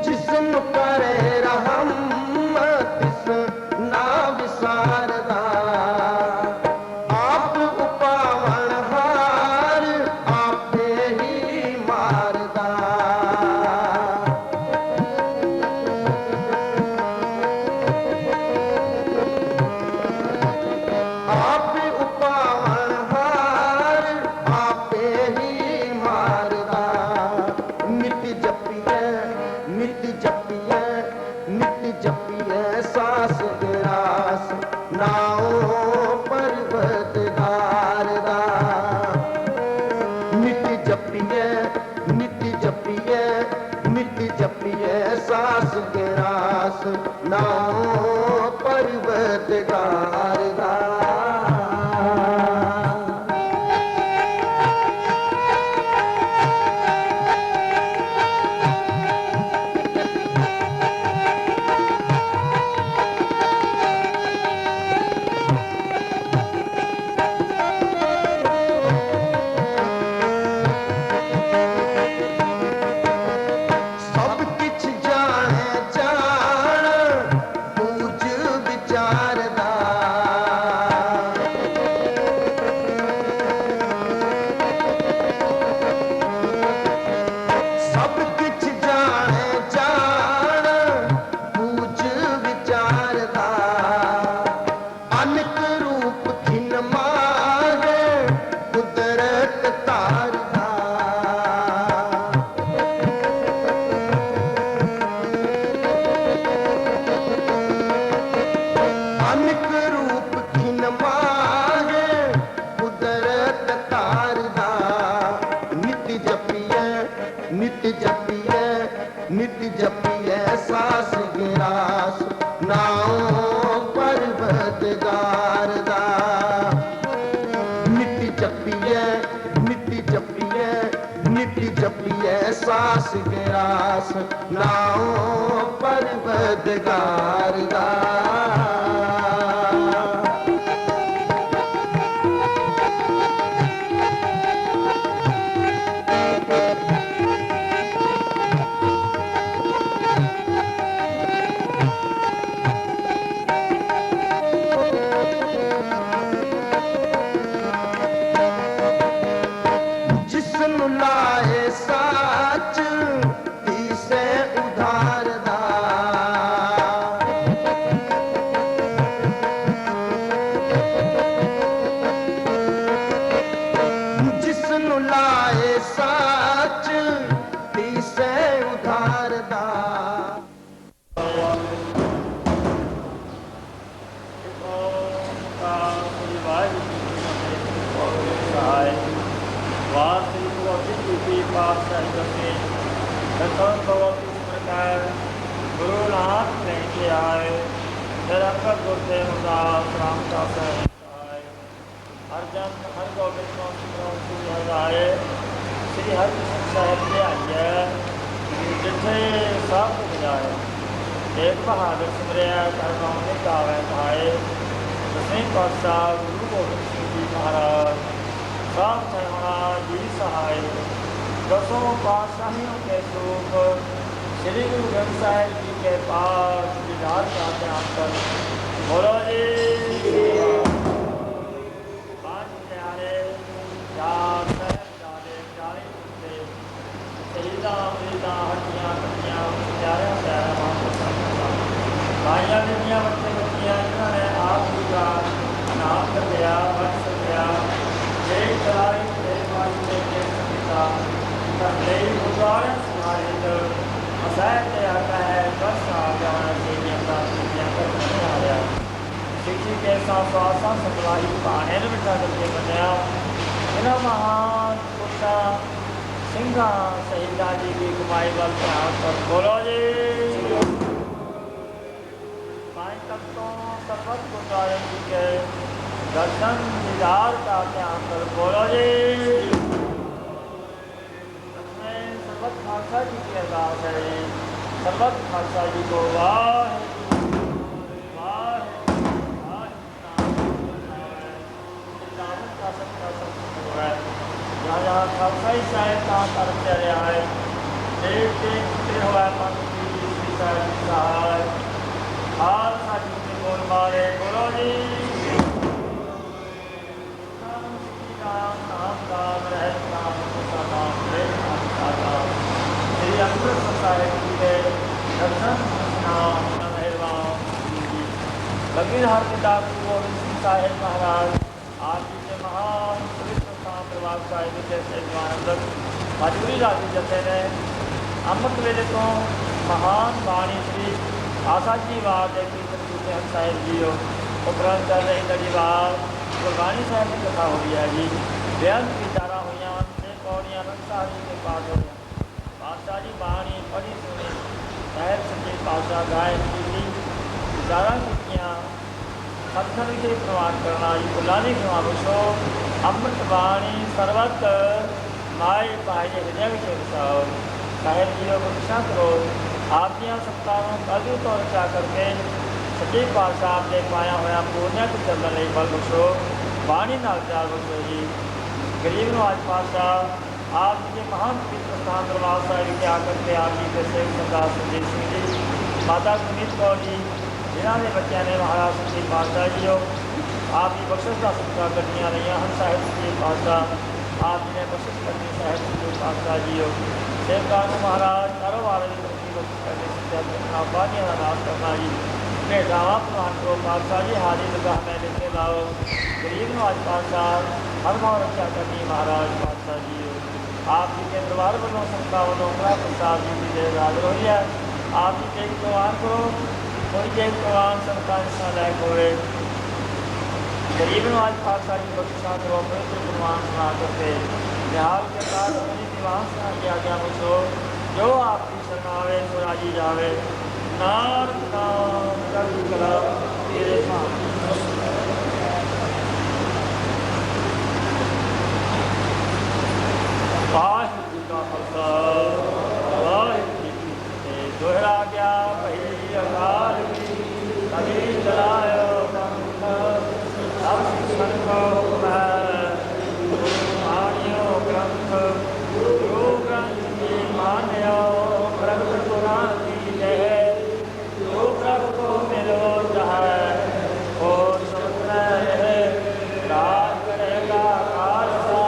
S8: जिसनु करे रहम तिस ना विसारदा आप उपावन हार आपे ही मारदा आप उपावन हार आपे ही मारदा नित्य जपिए नित्य जपिए नित्य जपिए सांस गिरास नाओ परवदगार दा नित्य जपिए नित्य जपिए नित्य जपिए सांस गिरास नाओ परवदगार दा सब किछ जाने जान पूज विचार दा सब किछ जाने जान पूज विचार दा अनक रूप खिन माहे कुदरत तार दा अनक रूप खिन माहे कुदरत तार दा नित्य जपिए नित्य जपिए नित्य जपिए सांस गिरास नाओ परवदगार दा नित्य जपिए नित्य जपिए नित्य जपिए सांस गिरास नाओ परवदगार दा जिसनु लाए साच तीसे उधार दा जिसनु लाए साच तीसे उधार दा
S3: वासरी की पातशाही करके दर्शन भगवत इस प्रकार गुरु नाथ लेके आए निरंतर गुरुदेव दास रामदास आए ਹਰਜਨ ਹਰ ਗੋਬਿੰਦ ਨੂੰ ਸਿਮਰਨ ਹਰਿ ਸ੍ਰੀ ਹਰਿਕ੍ਰਿਸ਼ਨ ਸਾਹਿਬ ਦੇ ਆਈਐ ਜਿੱਥੇ ਸਭ ਕੁਝ ਜਾਏ ਏਕ ਬਹਾਦਰ ਸਿਮਰਿਆ ਕਰਨਾਉ ਨੇ ਗਾਵੇ ਭਾਏ ਦਸਵੇਂ ਪਾਤਸ਼ਾਹ ਗੁਰੂ ਗੋਬਿੰਦ ਸਿੰਘ ਜੀ ਮਹਾਰਾਜ ਸਾਧ ਸਹਿਣਾ ਜੀ ਸਹਾय दसों पातशाहियों के स्वरूप श्री गुरु ग्रंथ साहिब जी के पास विधार का ध्यान कर बोलो जी पांच प्यारे चार साहिबजादे 40 बच्चे शहीदां अमरीदां हड्डियां कट्टियां प्यारे प्यारे महापुरुषां भाइयां बीबियां बच्चे बच्चियां जिन्होंने आप जी का नाम कर दिया बच सकिया एक चलाई एक वास्ते के सकिता ਲਈ ਗੁਰਦੁਆਰੇ ਸਮਾਹਿਤ ਅਸਹਿ ਤੇ ਆਤਾ ਹੈ ਬਸ ਆ ਜਾਣਾ ਸੇਵੀਆਂ ਪ੍ਰਾਪਤੀਆਂ ਕਰਨੀ ਆ ਰਿਹਾ ਸਿੱਖੀ ਕੇ ਸਾਥ ਸਵਾਸਾਂ ਸੰਗਲਾਹੀ ਪਾਣੇ ਨੂੰ ਮਿਟਾ ਕੇ ਬਣਿਆ ਇਹਨਾਂ ਮਹਾਨ ਪੁਰਸ਼ਾਂ ਸਿੰਘਾਂ ਸ਼ਹੀਦਾਂ ਜੀ ਦੀ ਕਮਾਈ ਵੱਲ ਧਿਆਨ ਕਰ ਬੋਲੋ ਜੀ ਪੰਜ ਤਖਤੋਂ ਸਰਬਤ ਗੁਰਦੁਆਰੇ ਜੀ ਕੇ ਦਰਸ਼ਨ ਦੀਦਾਰ ਦਾ ਧਿਆਨ ਕਰ ਬੋਲੋ ਜੀ सर्वत खालसा जी की अरदास है सर्वत खालसा जी को जहाँ जहाँ खालसाई साहिब का कर्म चल रहा है देख देख हुआ सहाय खालसा जी के बोल मारे बोलो जी नाम नाम रहत नाम नाम श्री अमृतसर साहिब जी के दर्शन नाम मेहरबान बगीरहाट पिता गुरु गोविंद सिंह साहिब महाराज आप जी के महान पवित्र स्थान प्रभाव साहिब जैसे जवानंदर मजूरी राजी जथे ने अमृत वेले तो महान बाणी श्री आशा जी वार के कीर्तन कीते हैं साहिब जी उपरंत चल रही लड़ीवार गुरबाणी साहिब की कथा हो रही है जी बेअंत विचारा हुई पौड़ियाँ नक्शाह जी के पास हो गया पातशाह जी बाणी बड़ी सुनी साहिब सच्चे पातशाह गायन की विचारा कीतियाँ सत्संग के प्रवान करना जी बुलाने के मानुषो अमृत बाणी सर्वत माए भाई हृदय के साहिब जी को रक्षा करो आप दियाँ सत्तावां कलयु तो रचा करके सच्चे पातशाह ने पाया होया पूर्णिया को चलने लई बल बख्शो बाणी नाल प्यार बख्शो जी गरीब नवाज पातशाह आप जी के महान पवित्र स्थान दरबार साहिब के आकर के आप जी के सेवक सरदार संजीव सिंह जी माता सुनीत कौर जी जिन्होंने बच्चों ने महाराज संजीव पातशाह जी हो आप जी बख्शिश का सत्कार करनिया रही हम साहिब संजीव पातशाह आप जी ने बख्शिश करनी साहिब संजीव पातशाह जी हो सेवकार महाराज कारोबार की तरक्की बख्शिश करने से बानिया का नाश करना जी भेटावा प्रधान को पातशाह जी हाजिर लगा मैं लेके लाओ गरीब नवाज पातशाह हर भाव रक्षा करनी महाराज पातशाह जी आप जी के दरबार वालों संस्था वालों प्रसाद जी की देर हाजिर हुई है आप जी देख प्रवान करो कोई देख प्रवान संस्था हिस्सा लायक हो गरीब नवाज पातशाह जी बख्शा करो पवित्र प्रवान सुना करके निहाल के साथ अपनी दीवान सुना किया गया मुझो जो आपकी शरणावे सो राजी जावे नाम नाम कर कला तेरे सामने वाहिगुरू जी का खालसा वाहिगुरू जी की फतेह दोहरा गया पही अकाल की कभी चलायो पंथ सब शिक्षण को हुक्म है गुरुवाणियों ग्रंथ गुरु ग्रंथ की मान्यो प्रगट पुराण की जय जो प्रभु को मिलो चाहे वो सुन रहे राज करेगा खालसा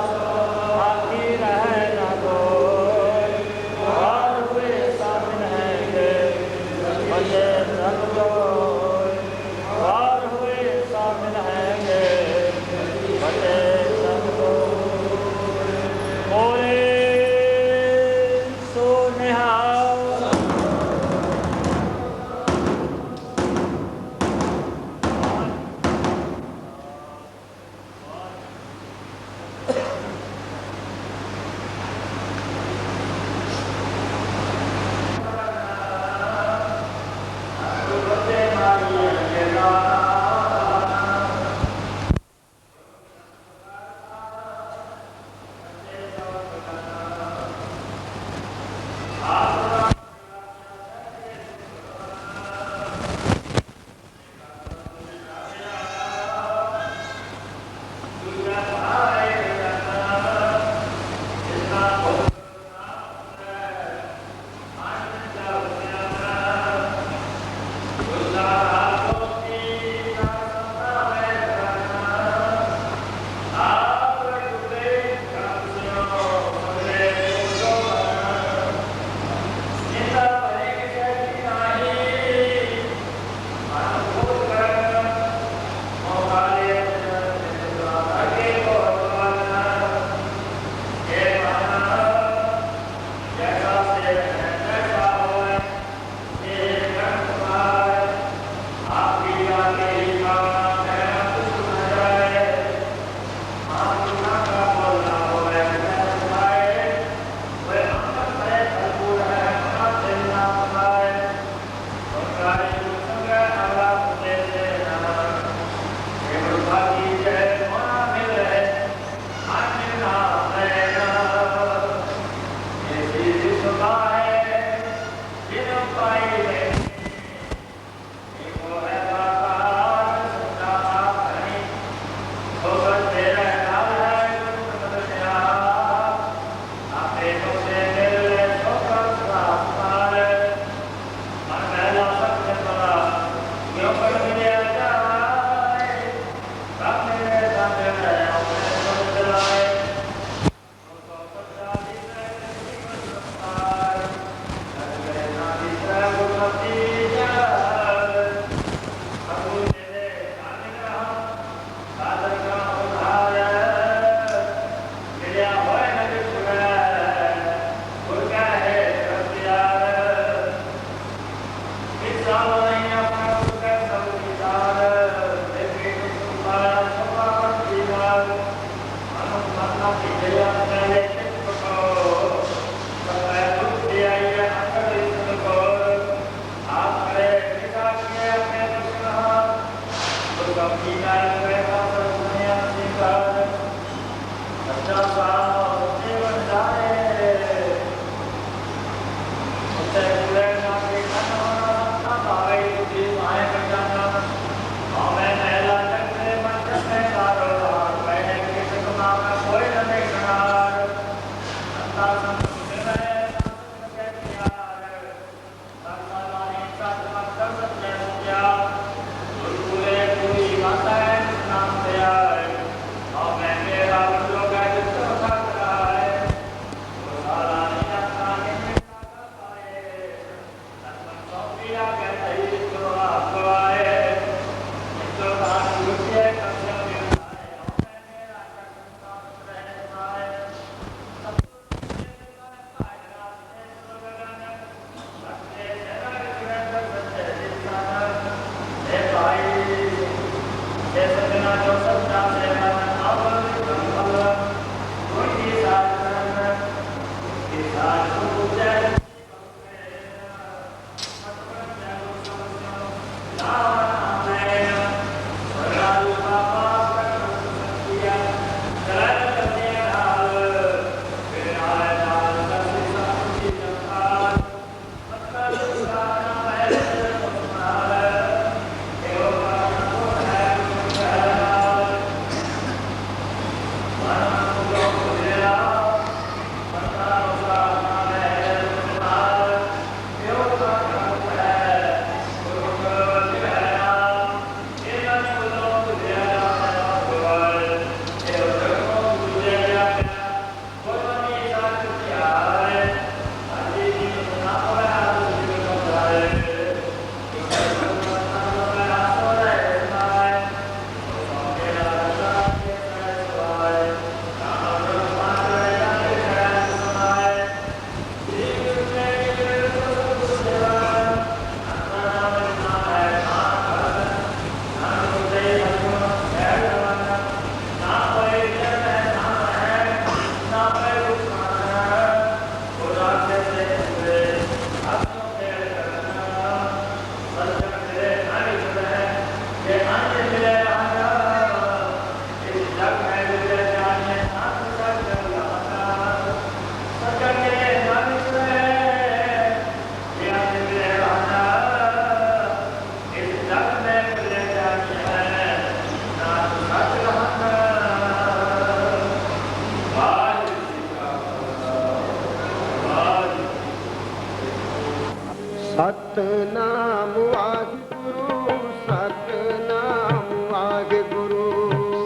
S8: ਸਤਨਾਮ ਵਾਹਿਗੁਰੂ ਸਤਨਾਮ ਵਾਹਿਗੁਰੂ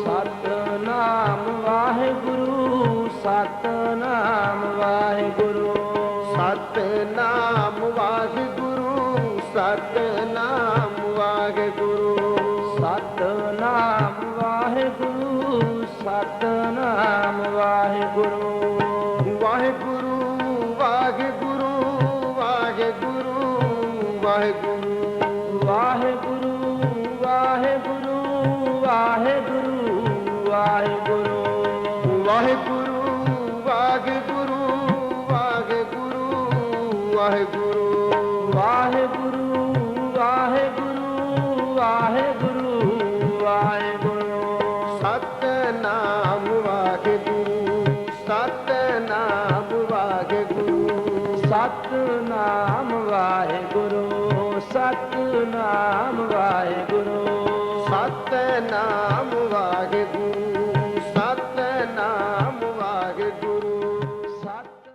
S8: ਸਤਨਾਮ ਵਾਹਿਗੁਰੂ ਸਤਨਾਮ ਵਾਹਿਗੁਰੂ ਸਤਨਾਮ ਵਾਹਿਗੁਰੂ ਸਤਨਾਮ ਵਾਹਿਗੁਰੂ ਸਤਨਾਮ ਵਾਹਿਗੁਰੂ ਸਤਨਾਮ ਵਾਹਿਗੁਰੂ ਵਾਹਿਗੁਰੂ ਵਾਹਿਗੁਰੂ ਵਾਹਿਗੁਰੂ ਵਾਹਿਗੁਰੂ ਵਾਹਿਗੁਰੂ ਵਾਹਿਗੁਰੂ ਵਾਹਿਗੁਰੂ ਵਾਹਿਗੁਰੂ ਵਾਹਿਗੁਰੂ ਵਾਹਿਗੁਰੂ ਵਾਹਿਗੁਰੂ ਵਾਹਿਗੁਰੂ ਵਾਹਿਗੁਰੂ ਵਾਹਿਗੁਰੂ ਵਾਹਿਗੁਰੂ ਸਤਨਾਮ ਵਾਹਿਗੁਰੂ ਸਤਨਾਮ ਵਾਹਿਗੁਰੂ ਸਤਨਾਮ ਵਾਹਿਗੁਰੂ ਸਤਨਾਮ ਵਾਹਿਗੁਰੂ ਸਤਨਾਮ ਵਾਹਿਗੁਰੂ